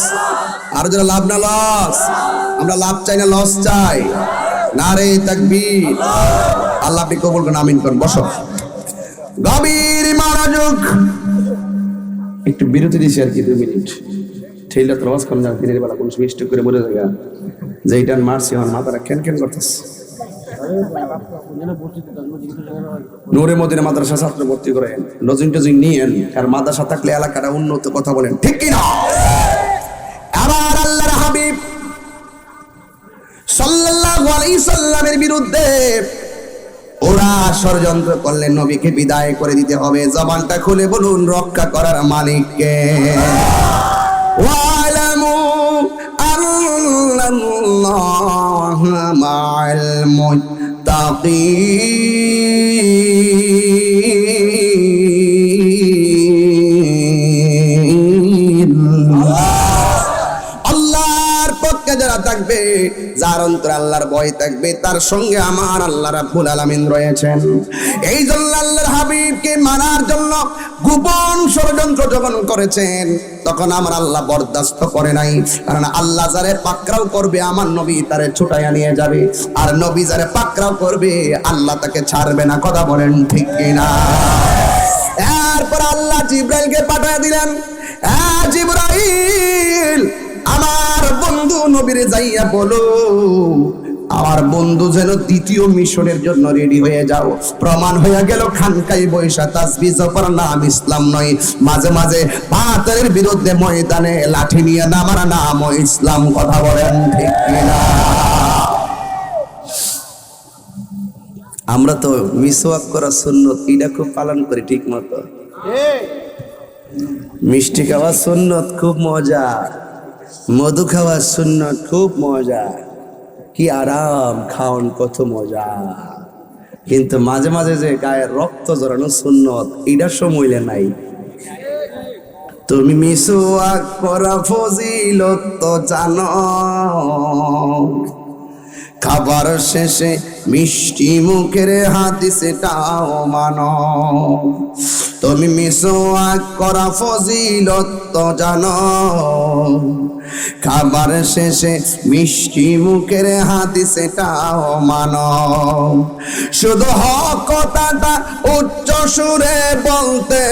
আর যারা লাভ না লস? আমরা লাভ চাই না লস চাই? নারে তাকবীর। আল্লাহ আপনি কবুল করুন, আমিন করুন। বসো, গভীর মনোযোগ। একটু বিরতি দিছি আর কি, 2 মিনিট। ঠেলা তো রস কম না, দিনের বেলা কোন মিস্টেক করে বলে জায়গা যে এইটার মারছি, আমার মাথাটা খেন খেন করতেছে। নূরে মদিনা মাদ্রাসা ছাত্র ভর্তি করেন, লজিং টজিং নিয়েন, আর মাদ্রাসা থাকলে এলাকাটা উন্নত, কথা বলেন ঠিক কিনা? আবার আল্লাহর হাবিব সাল্লাল্লাহু আলাইহি সাল্লামের বিরুদ্ধে ওরা ষড়যন্ত্র করলেন, নবীকে বিদায় করে দিতে হবে। জবানটা খুলে বলুন, রক্ষা করার মালিক কে? ওয়ালামু আল্লাল্লাহা মা'আল মুত্তাকিন। আল্লাহর পক্ষে যারা থাকবে, যার অন্তরে আল্লাহর ভয় থাকবে, তার সঙ্গে আমার আল্লাহ রাব্বুল আলামিন রয়েছেন। এই জন্য আল্লাহর হাবিবকে মারার জন্য গোপন ষড়যন্ত্র যখন করেছেন, তখন আমার আল্লাহ বরদাস্ত করে নাই। কারণ আল্লাহ যারে পাকড়াও করবে, আমার নবী তারে ছুটাইয়া নিয়ে যাবে, আর নবী যারে পাকড়াও করবে, আল্লাহ তাকে ছাড়বে না। কথা বলেন ঠিক কিনা? এরপর আল্লাহ জিবরাইলকে পাঠিয়ে দিলেন, জিবরাইল আমার বন্ধু নবীরে যাইয়া বলো, আমার বন্ধু যেন দ্বিতীয় মিশনের জন্য রেডি হয়ে যাও। প্রমাণ হয়ে গেল খানকাই বৈশা তাসবিহ জপর নাম ইসলাম নয়, মাঝে মাঝে পাথরের বিরুদ্ধে ময়দানে লাঠি নিয়ে নামার নাম ইসলাম। কথা বলেন ঠিক কিনা? আমরা তো মিসওয়াক করা সুন্নত, এটা খুব পালন করি ঠিক মতো। মিষ্টি খাওয়া সুন্নত, খুব মজা। মধু খাওয়া সুন্নত, খুব মজা। কি আরাম, খাওন কত মজা। কিন্তু মাঝে মাঝে যে গায়ের রক্ত জড়ানো সুন্নত, এটার সময় নাই। তুমি মিসওয়াক করা ফজিলত তো জানো, খাবার শেষে মিষ্টি মুখের হাদিসটাও মানো। তুমি মিসওয়াক করা ফজিলত তো জানো, খাবার শেষে মিষ্টি মুখের হাদিসটাও মানো। শুধু হক কথাটা উচ্চ সুরে বলতে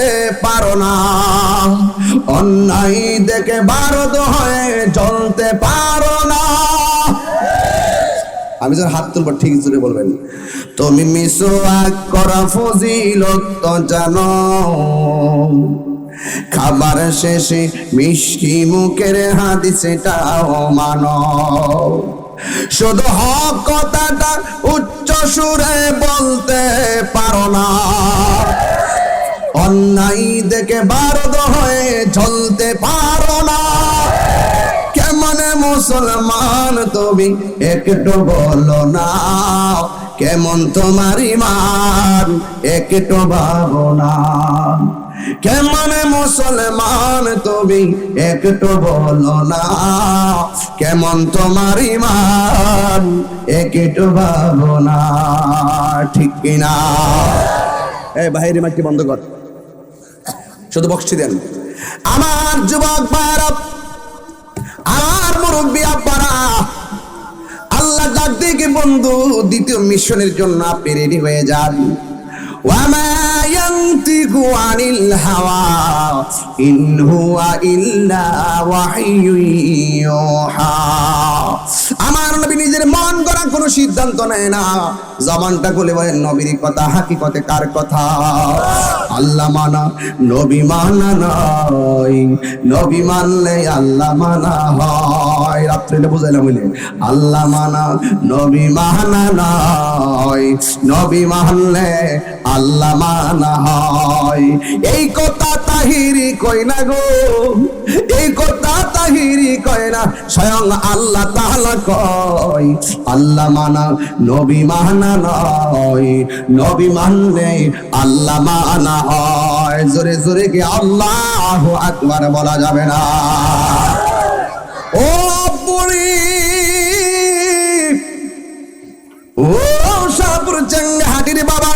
পারো না, অন্যায় দেখে বারদ হয়ে জ্বলতে পারো না। আমি যখন হাত তুলবো ঠিক জোরে বলবেন, তুমি মিসওয়াক করা ফজিলত তো জানো, খাবার শেষে মিষ্টি মুখের হাদিসটাও মানো। শুধু হক কথাটা উচ্চ সুরে বলতে পারো না, অন্যায় দেখে বারদ হয়ে জ্বলতে পারো না। কেমনে মুসলমান তুমি একটু বলো না, কেমন তোমার ঈমান একটু ভাবো না। কেমনে মুসলমান তুমি একটু বলো না, কেমন তোমার ঈমান একটু ভাবো না। ঠিক কিনা? এই বাহিরে মাইকটি বন্ধ কর, শুধু বক্সটি দেন। আমার যুবক ভাইরা, আমার মুরব্বী আব্বারা, আল্লাহ ডাক দিকে বন্ধু, দ্বিতীয় মিশনের জন্য আপনি রেডি হয়ে যান। ওয়ামা ইয়ানতিকু আনিল হাওয়া ইন হুয়া ইল্লা ওয়াহয়ুন ইউহা। আমার নবী নিজের মন গড়া কোনো সিদ্ধান্ত নেয় না। জবানটা খুলে বলেন নবীর কথা, হাকিকতে কার কথা? আল্লাহ মানা নবী মানা নয়, নবী মানলে আল্লাহ মানা হয়। রাত্রে বুঝাইলাম বলে, আল্লাহ মানা নবী মানা নয়, নবী মানলে আল্লাহ মানা হয়। এই কথা তাহিরি কই না গো, এই কথা তাহিরি কয় না, স্বয়ং আল্লাহ তাআলা কয়, আল্লাহ মানা নবী মানা নয়, নবী মানলে আল্লাহ মানা হয়। জোরে জোরে কি আল্লাহু আকবার বলা যাবে না? ও বুড়ি, ও শাহপুর চেঙ্গাহাটির বাবা,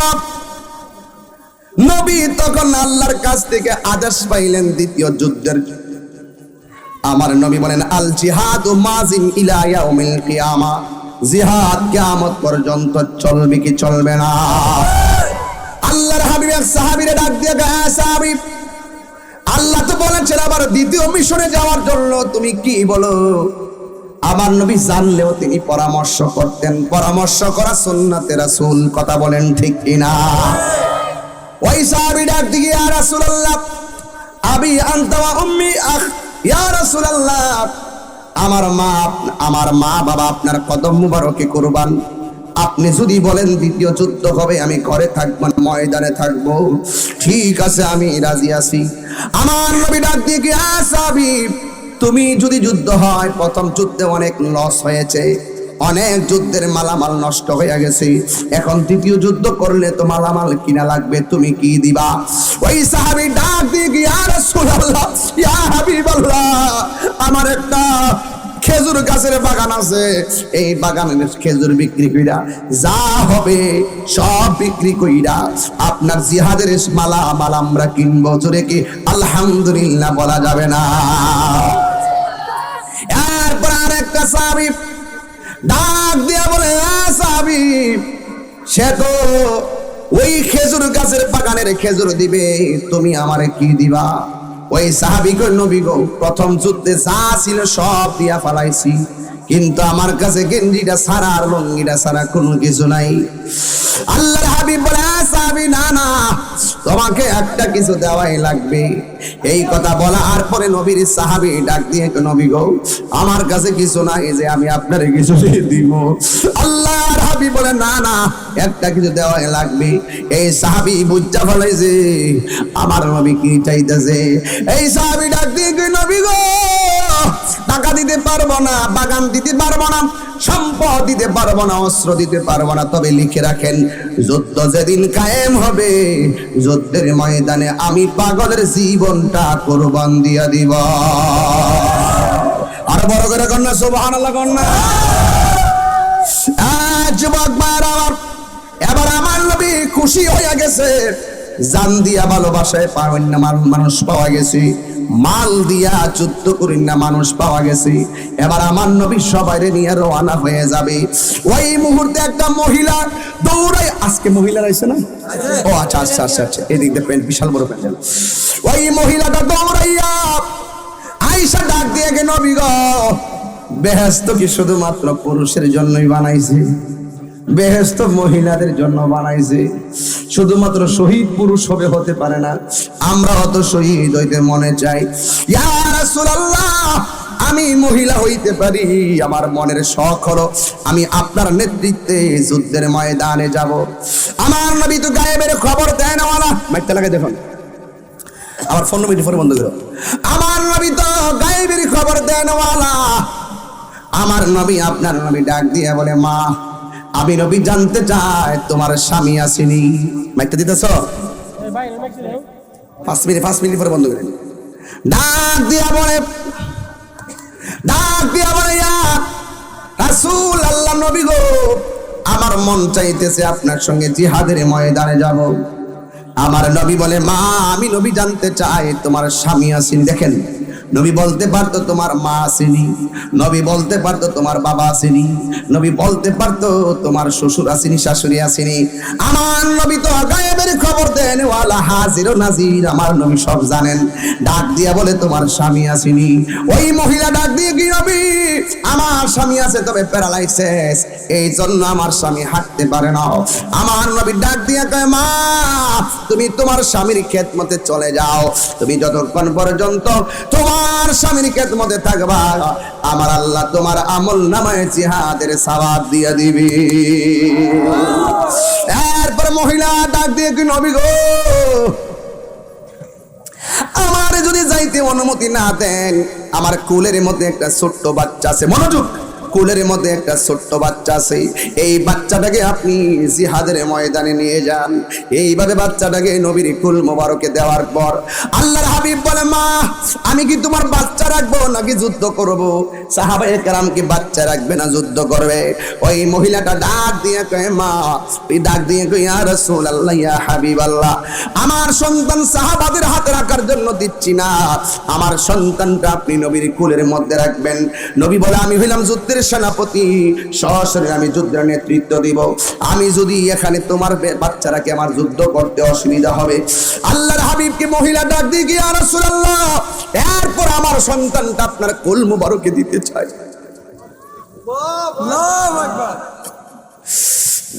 নবী তখন আল্লাহর কাছ থেকে আদেশ পাইলেন দ্বিতীয় যুদ্ধের। আমার নবী বলেন, আল জিহাদু মাজিন ইলা ইয়াউমিল কিয়ামা, জিহাদ কিয়ামত পর্যন্ত চলবে কি চলবে না? আল্লাহর হাবিব এক সাহাবীরে ডাক দিয়ে গায়, সাহাবী, আল্লাহ তো বলেছেন আবার দ্বিতীয় মিশনে যাওয়ার জন্য, তুমি কি বলো? আমার নবী জানলেও তিনি পরামর্শ করতেন, পরামর্শ করা সুন্নাতে রাসূল। কথা বলেন ঠিক কিনা? ওই সাহাবী ডাক দিয়ে, ইয়া রাসূলুল্লাহ, আবি আনতা ওয়া উম্মি আখ, ইয়া রাসূলুল্লাহ, আমার মা বাবা আপনার কদম মুবারকে কুরবান। আপনি যদি বলেন দ্বিতীয় যুদ্ধ হবে, আমি ঘরে থাকবো না, ময়দানে থাকবো, ঠিক আছে, আমি রাজি আছি। আমার নবী ডাক দিয়ে কি, সাহাবী, তুমি যদি যুদ্ধ হয়, প্রথম যুদ্ধে অনেক লস হয়েছে, অনেক যুদ্ধের মালামাল নষ্ট হয়ে গেছে, এখন তৃতীয় যুদ্ধ করলে তো মালামাল কিনা লাগবে, তুমি কি দিবা? ওই সাহাবী ডাক দিয়ে কি, ইয়া রাসূলুল্লাহ, ইয়া হাবিবাল্লাহ, আমার একটা খেজুর গাছের বাগান আছে, এই বাগানের খেজুর বিক্রি কইরা যা হবে সব বিক্রি কইরা আপনার জিহাদের মালামাল আমরা কিনবো। জোরে কি আলহামদুলিল্লাহ বলা যাবে না? এরপর আরেকটা সাহাবী ডাক দিয়া বলে, সাহাবী, সে তো ওই খেজুর গাছের বাগানের খেজুর দিবে, তুমি আমারে কি দিবা? ওই সাহাবী কই, নবী গো, প্রথম যুদ্ধে যা ছিল সব দিয়া ফালাইছি, কিন্তু আমার কাছে গেঞ্জিটা ছাড়া আর লুঙ্গিটা ছাড়া কোনো কিছু নাই। আল্লাহর হাবিব বলে, সাহাবী, না না, তোমাকে একটা কিছু দেওয়াই লাগবে। এই কথা বলা আর পরে নবীর সাহাবী ডাক দিয়ে, নবী গো, আমার কাছে কিছু নাই যে আমি আপনারে কিছু দিয়ে দিব। আল্লাহর হাবিব বলে, না না, একটা কিছু দেওয়াই লাগবে। এই সাহাবী বুঝা ফেলাইছে আমার নবী কি চাইতেছে। এই সাহাবী ডাক দিয়ে, নবী গো, টাকা দিতে পারবো না, বাগান দিতে পারবো না, সম্পদ দিতে পারবো না, অস্ত্র দিতে পারবো না, তবে লিখে রাখেন যুদ্ধ যেদিন কায়েম হবে যুদ্ধের ময়দানে আমি পাগলের জীবনটা কুরবান দিয়া দিব। আর বড় করে কন্যা সুবহানাল্লাহ কন্যা। যুবক ভাইরা আমার, এবার আমার নবী খুশি হয়ে গেছে, জান দিয়া ভালোবাসায় পাওয়ার না মানুষ পাওয়া গেছে, মাল দিয়া যুদ্ধ করেন না মানুষ পাওয়া গেছে। এবার আমার নবী সবাইরে নিয়ে রওনা হয়ে যাবে। ওই মুহূর্তে একটা মহিলা দৌড়ায়, আজকে মহিলা আইছে না? ও আচ্ছা আচ্ছা আচ্ছা আচ্ছা, এদিক দিয়ে প্যান্ট, বিশাল বড় প্যান্ডেল। ওই মহিলাটা দৌড়াইয়া আয়েশা ডাক দিয়ে গে, নবী গো, বেহেশত কি শুধুমাত্র পুরুষের জন্যই বানাইছে? বেহেশত মহিলাদের জন্য বানাইছে, শুধুমাত্র শহীদ পুরুষ হবে হতে পারে না। আমরা অত শহীদ হইতে মনে চাই। ইয়া রাসূলুল্লাহ, আমি মহিলা হইতে পারি, আমার মনের শখ হলো আমি আপনার নেতৃত্বে যুদ্ধের ময়দানে যাব। আমার নবী তো গায়েবের খবর দেয় না ওয়ালা, মাইকটা লাগে দেখুন, আমার ফোন নম্বর পরে বন্ধ করো। আমার নবী তো গায়েবের খবর দেয় না ওয়ালা। আমার নবী, আপনার নবী ডাক দিয়ে বলে, মা আমি নবী জানতে চাই তোমার স্বামী আসেনি। মাইকটা দিতেছ? 5 মিনিট পরে বন্ধ করে। ডাক দিয়া বলে ইয়া রাসূল আল্লাহ, নবী গো, আমার মন চাইতেছে আপনার সঙ্গে জিহাদের ময়দানে যাব। আমার নবী বলে, মা আমি নবী জানতে চাই তোমার স্বামী আসেনি। দেখেন, নবী বলতে পারতো তোমার মা আসেনি, নবী বলতে পারতো তোমার বাবা আসেনি, নবী বলতে পারতো তোমার শ্বশুর আসেনি, শাশুড়ি আসেনি। আমার নবী তো গায়েবের খবর দেন ওয়ালা, হাজির ও নাজির, আমার নবী সব জানেন। ডাক দিয়া বলে, তোমার স্বামী আসেনি। ওই মহিলা ডাক দিয়ে কি, নবী আমার স্বামী আছে, তবে প্যারালাইসিস, এই জন্য আমার স্বামী হাঁটতে পারে না। আমার নবী ডাক দিয়া কয়, মা তুমি তোমার স্বামীর খেদমতে চলে যাও, তুমি যতক্ষণ পর্যন্ত তোমার স্বামীর খেদমতে থাকবা আমার আল্লাহ তোমার আমল নামায় জিহাদের সওয়াব দিয়ে দিবে। এরপর মহিলা ডাক দিয়ে কি, নবী গো, আমার যদি যাইতে অনুমতি না দেন, আমার কুলের মধ্যে একটা ছোট্ট বাচ্চা আছে, মনোযোগ, কুলের মধ্যে একটা ছোট্ট বাচ্চা আছে, এই বাচ্চাটাকে আপনি জিহাদের ময়দানে নিয়ে যান। এইভাবে বাচ্চাটাকে নবীর কুল মোবারকে দেওয়ার পর আল্লাহর হাবিব বলে, মা আমি কি তোমার বাচ্চা রাখবো নাকি যুদ্ধ করব? সাহাবায়ে কেরাম কি বাচ্চা রাখবে না যুদ্ধ করবে? ওই মহিলাটা ডাক দিয়ে কয়, মা ডাক দিয়ে কয়, ইয়া রাসূলুল্লাহ, ইয়া হাবিবাল্লাহ, আমার সন্তান সাহাবাদের হাতে রাখার জন্য দিচ্ছি না, আমার সন্তানটা আপনি নবীর কুলের মধ্যে রাখবেন। নবী বলে, আমি হইলাম যুদ্ধের সেনাপতি, সরাসরি আমি যুদ্ধের নেতৃত্ব দিব, আমি যদি এখানে তোমার বাচ্চারাকে আমার যুদ্ধ করতে অসুবিধা হবে। আল্লাহর হাবিবকে মহিলা ডাক দিয়ে, ইয়া রাসূলুল্লাহ, এরপর আমার সন্তানটা আপনার কুল মুবারকে দিতে চাই। আল্লাহু আকবার।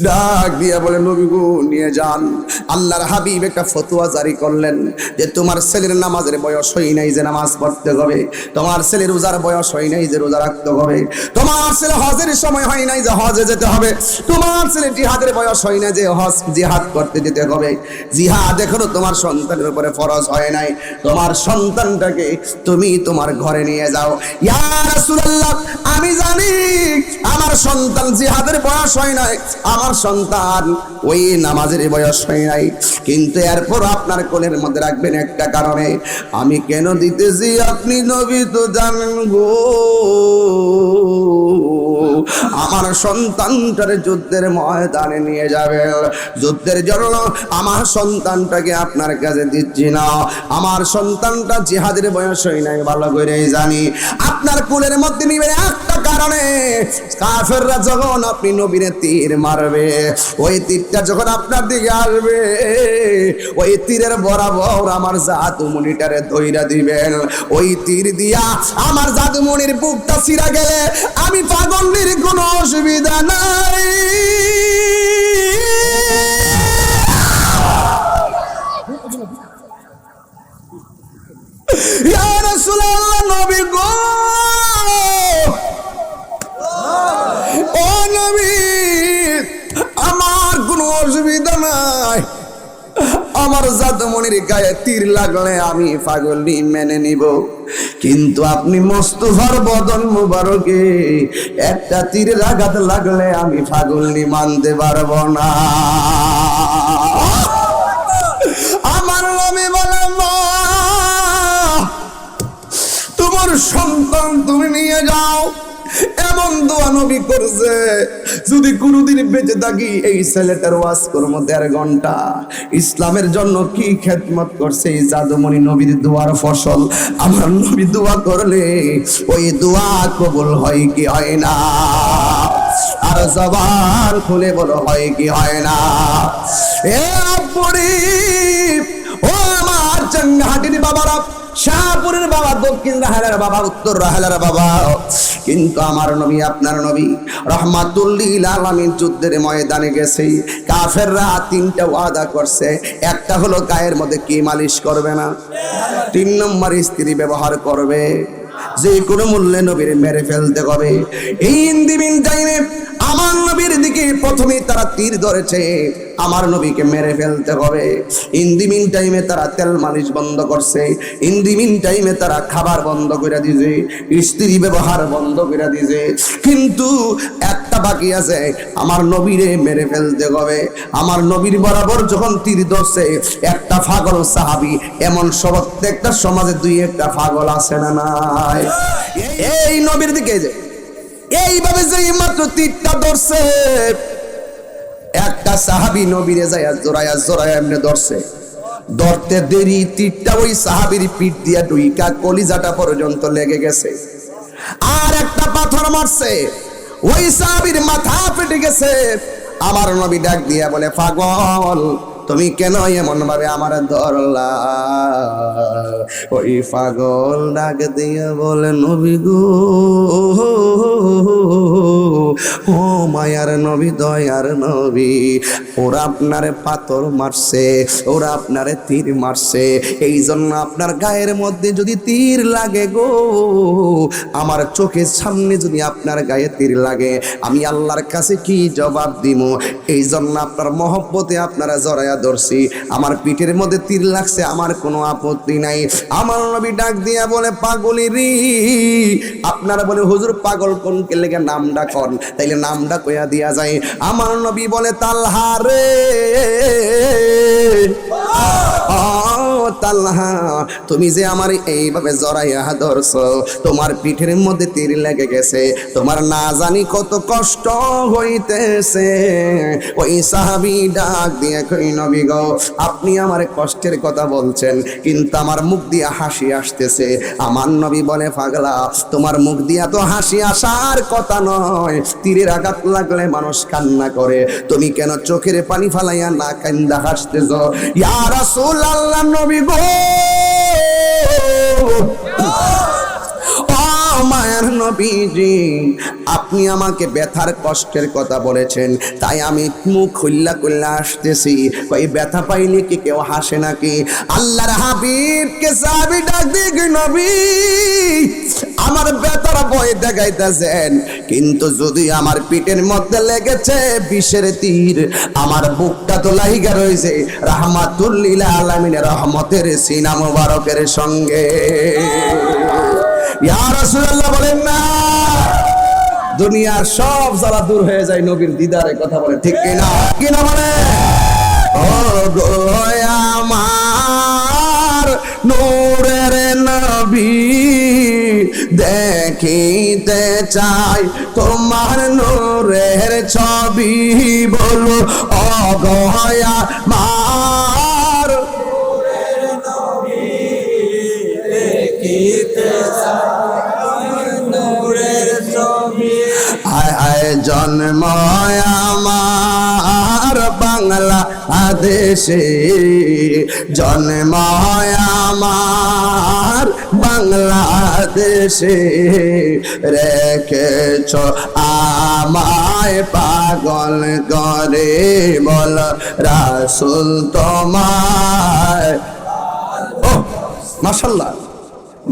ডাক দিয়া বলে, নবী গো নিয়ে যান। আল্লাহর হাবিব একটা ফতোয়া জারি করলেন যে তোমার ছেলের নামাজের বয়স হয় নাই যে নামাজ পড়তে হবে, তোমার ছেলের রোজার বয়স হয় নাই যে রোজা রাখতে হবে, তোমার ছেলে হজের সময় হয় নাই যে হজে যেতে হবে, তোমার ছেলে জিহাদের বয়স হয় না যে হজ জিহাদ করতে যেতে হবে। জিহাদ এখনো তোমার সন্তানের উপরে ফরজ হয় নাই, তোমার সন্তানটাকে তুমি তোমার ঘরে নিয়ে যাও। ইয়া রাসূলুল্লাহ, আমি জানি আমার সন্তান জিহাদের বয়স হয় নাই, আমার সন্তান ওই নামাজের বয়স হয় নাই, কিন্তু এরপর আপনার কোলের মধ্যে রাখবেন একটা কারণে। আমি কেন দিতেছি আপনি নবী তো জানেন গো, আমার সন্তানটারে যুদ্ধের ময়দানে নিয়ে যাবেন, যুদ্ধের জন্য আমার সন্তানটাকে আপনার কাছে দিচ্ছি না, আমার সন্তানটা জিহাদের বয়স হয় নাই ভালো করেই জানি। আপনার কোলের মধ্যে নিবেন একটা কারণে, কাফেররা যখন আপনি নবীর তীর মারবে, ওই তীরটা যখন আপনার দিকে আসবে, ওই তীরের বরাবর আমার জাদুমণিটারে ধইরা দিবেন, ওই তীর দিয়া আমার জাদুমণির বুকটা ছিঁড়া গেলে আমি পাগলের কোনো অসুবিধা নাই। ইয়া রাসূলুল্লাহ, নবী গো, ও নবী, আমার কোনো অসুবিধা নাই, আমার জাদুমণির গায়ে তীর লাগলে আমি পাগলি মেনে নিব, কিন্তু আপনি মোস্তফার বদন মুবারকে একটা তীরের আঘাত লাগলে আমি পাগলি মানতে পারবো না। আমার নবী বলে, মা তোমার সন্তান তুমি নিয়ে যাও। এমন দোয়া নবী করছে, যদি কোনদিন বেঁচে থাকি এই ছেলেটার ওয়াজ করব ১.৫ ঘন্টা। ইসলামের জন্য কি খেদমত করছে এই জাদুমণি নবীর দোয়ার ফসল। আমার নবী দোয়া করলে ওই দোয়া কবুল হয় কি হয় না? আর জবান খুলে বলো হয় কি হয় না? এ বুড়ি, ও আমার চাঙ্গাহাটির বাবারা, শাহপুরের বাবা, দক্ষিণ রাহেলার বাবা, উত্তর রাহেলার বাবা, কিন্তু আমার নবী আপনার নবী রাহমাতুল লিল আলামিন যুদ্ধের ময়দানে গেছে। কাফেররা ৩টা ওয়াদা করছে। একটা হলো গায়ের মধ্যে কি মালিশ করবে না, ৩ নম্বর স্ত্রী ব্যবহার করবে, যে কোনো মূল্যে নবীর মেরে ফেলতে হবে। এই ইন্দিবিন টাইমে আমার নবীর দিকে প্রথমে তারা তীর ধরেছে, আমার নবীকে মেরে ফেলতে হবে। ইন্দিমিন টাইমে তারা তেল মালিশ বন্ধ করছে, ইন্দিমিন টাইমে তারা খাবার বন্ধ করে দিয়েছে, স্ত্রী ব্যবহার বন্ধ করে দিয়েছে, কিন্তু একটা বাকি আছে, আমার নবীরে মেরে ফেলতে হবে। আমার নবীর বরাবর যখন তীর ধরছে, একটা পাগল সাহাবী, এমন প্রত্যেকটা সমাজে ২-১টা পাগল আছে না নাই? এই নবীর দিকে যে এইভাবে যে মাত্র তীরটা ধরছে, একটা সাহাবী নবীরে যায়া জোরায়া এমনি ধরছে। ধরতে দেরি তীরটা ওই সাহাবীর পিঠ দিয়া ঢুইকা কলিজাটা পর্যন্ত লেগে গেছে। আর একটা পাথর মারছে, ওই সাহাবীর মাথা ফেটে গেছে। আমার নবী ডাক দিয়া বলে, পাগল তুমি কেন এমন ভাবে আমার ধরলা? ওই পাগল ডাক দিয়া বলে, নবী গো, ও মায়ার নবী, দয়ার নবী, ওরা আপনারে পাথর মারছে, ওরা আপনারে তীর মারছে, এই জন্য আপনার গায়ের মধ্যে যদি তীর লাগে গো, আমার চোখের সামনে যদি আপনার গায়ে তীর লাগে, আমি আল্লাহর কাছে কি জবাব দিব? এই জন্য আপনার মহব্বতে আপনারা জড়ায়া ধরছি। আমার পিঠের মধ্যে তীর লাগছে, আমার কোনো আপত্তি নাই। আমার নবী ডাক দিয়া বলে, পাগলি রি, আপনারা বলে হুজুর পাগল কোনকে লেগে নামটা কন, তাইলে নামটা কইয়া দিয়া যায়। আমার নবী বলে, তালহা রে, তালহা তুমি যে আমার এইভাবে জড়াইয়া ধরছো, তোমার পিঠের মধ্যে তীর লেগে গেছে, তোমার না জানি কত কষ্ট হইতেছে। ওই সাহাবী ডাক দিয়ে কই, নবী গো, আপনি আমার কষ্টের কথা বলছেন, কিন্তু আমার মুখ দিয়ে হাসি আসতেছে। আমার নবী বলে, পাগলা, তোমার মুখ দিয়া তো হাসি আসার কথা নয়, তীরের আঘাত লাগলে মানুষ কান্না করে, তুমি কেন চোখের পানি ফালাইয়া না কান্দা হাসতেছ? ইয়া রাসূলুল্লাহ, নবী গো, মায়ের নবীজি, আপনি আমাকে ব্যথার কষ্টের কথা বলেছেন, তাই আমি মুখ খুল্লা খুল্লা আসতেছি। ওই ব্যথা পাইলে কি কেউ হাসে নাকি? আল্লাহর হাবিবকে সাহাবী ডাক দিয়ে, নবী আমার ব্যথার ভয় দেখাইতেছেন, কিন্তু যদি আমার পিঠের মধ্যে লেগেছে বিষের তীর, আমার বুকটা তো লাইগা রয়েছে রাহমাতুল লিল আলামিনের রহমতের সিনা মুবারকের সঙ্গে। ইয়া রাসূলুল্লাহ বলেন না, দুনিয়ার সব জ্বালা দূর হয়ে যায় নবীর দিদারে, কথা বলে ঠিক কিনা? কিনা বলে, ও গো আমার নূরের নবী, দেখিতে চাই তোমার নূরের ছবি, বলো ও গো আমার নূরের নবী, দেখিতে জন্ম আমার বাংলাদেশে, জন্ম আমার বাংলাদেশে, রেখেছ আমায় পাগল করে, বল রাসূল তোমায়। ও মাশাআল্লাহ,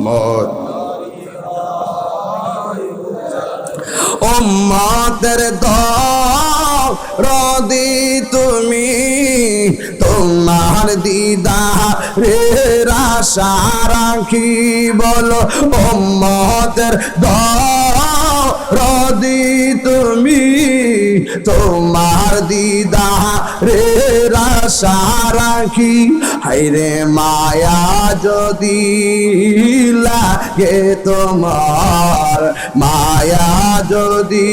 মত উম্মতের দরদি তুমি, তো তোমার দিদারের আশা রাখি, বলো উম্মতের দরদি তুমি, তোমার দিদারের আশা রাখি। হায়রে মায়া যদি লাগে তোমার, মায়া যদি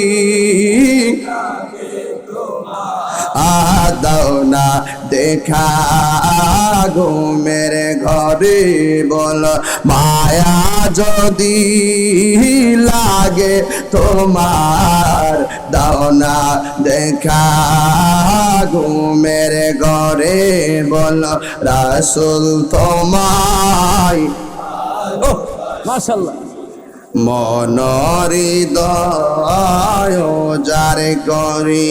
দাও না দেখা গো মেরে ঘরে, বল মায়া যদি লাগে তোমার, দাও না দেখা গো মেরে ঘরে, বল রাসূল তোমায়। মাশাআল্লাহ। মনহৃদয় যারে করি,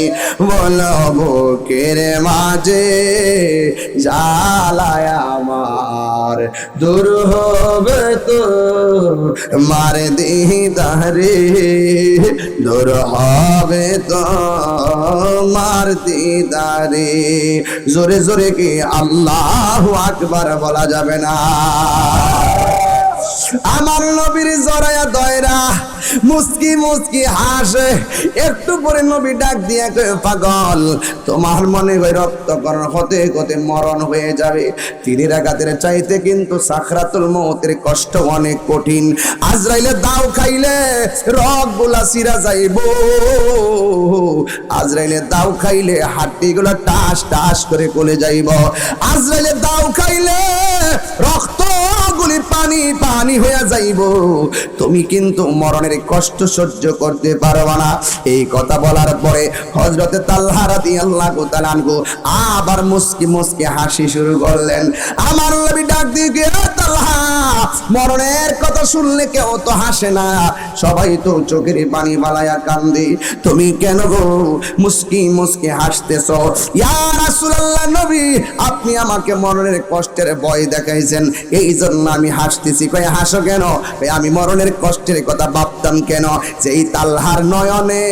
বলো বুকের মাঝে জ্বালায় আমার, দূর হবে তো মার দিদারে, দূর হবে তো মার দিদারে। জোরে জোরে কি আল্লাহু আকবার বলা যাবে না? আমার নবীর জড়ায়া দয়রা মুস্কি মুস্কি হাসে, একটু পরে নবী ডাক দিয়া কয়, পাগল তোমার মনে হয় রক্তকরণ হতে হতে মরণ হয়ে যাবে। 3 রাকাতের চাইতে কিন্তু সাকরাতুল মউতের কষ্ট অনেক কঠিন। আজরাইলে দাও খাইলে রগগুলা চিরা যাইব, আজরাইলে দাও খাইলে হাড্ডিগুলা টাস টাস করে গলে যাইব, আজরাইলে দাও খাইলে রক্তগুলি পানি পানি হয়ে যাইব, তুমি কিন্তু মরণের কষ্ট সহ্য করতে পারবা না। এই কথা বলার পরে হযরতে তালহা রাদিয়াল্লাহু তাআলা আনহু আবার মুস্কি মুস্কি হাসি শুরু করলেন। আমার নবী ডাক দিয়ে, তালহা মরণের কথা শুনলে কেউ তো হাসে না, সবাই তো চোখের পানি বালায়া কান্দে, তুমি কেন গো মুস্কি মুস্কি হাসতেছো? ইয়া রাসূলুল্লাহ, নবী আপনি আমাকে মরণের কষ্টের ভয় দেখাইছেন, এই জন্য আমি হাসতেছি। কয় হাসো কেন? আমি মরণের কষ্টের কথা ভাবতাম কেন, যে এই তালহার নয়নে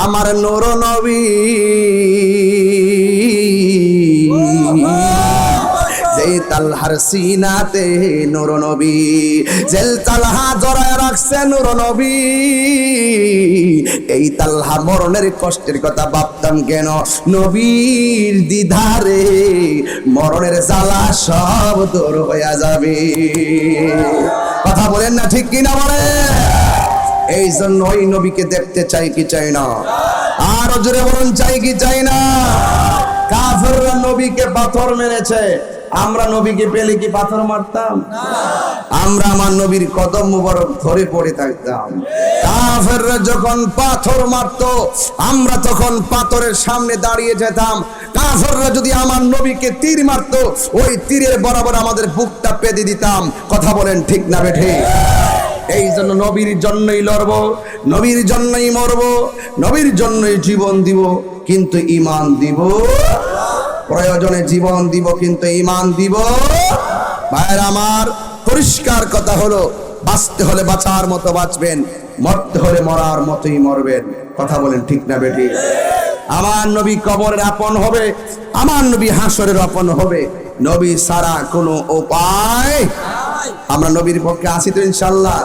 আমার নূর নবী, যেই তালহার সিনাতে নূর নবী, যেই তালহা জড়ায় রাখছে নূর নবী, এই তালহা মরণের কষ্টের কথা ভাবতাম কেন, নবীর দিদারে মরণের জ্বালা সব দূর হয়ে যাবে। কথা বলেন না ঠিক কিনা বলে? এই জন্য ওই নবীকে দেখতে চাই কি চাই না? আর জোরে বলুন, চাই কি চাই না? কাফেররা নবীকে পাথর মেরেছে, আমরা নবীকে পেলে কি পাথর মারতাম? আমরা আমার নবীর কদম মুবারক ধরে পড়ে থাকতাম। কাফেররা যখন পাথর মারতো, আমরা তখন পাথরের সামনে দাঁড়িয়ে যেতাম। কাফেররা যদি আমার নবীকে তীর মারতো, ওই তীরের বরাবর আমাদের বুকটা পেতে দিতাম। কথা বলেন ঠিক না বেঠে? এই জন্য নবীর জন্যই লড়বো, নবীর জন্যই মরবো, নবীর জন্যই জীবন দিব, কিন্তু ঈমান দিব, প্রয়োজনে জীবন দিব, কিন্তু ঈমান দিব। ভাইরা আমার, পরিষ্কার কথা হলো, বাঁচতে হলে বাঁচার মতো বাঁচবেন, মরতে হলে মরার মতোই মরবেন। কথা বলেন ঠিক না বেটি? আমার নবী কবরের আপন হবে, আমার নবী হাসরের আপন হবে, নবী ছাড়া কোনো উপায়। আমরা নবীর পক্ষে আছি তো ইনশাআল্লাহ।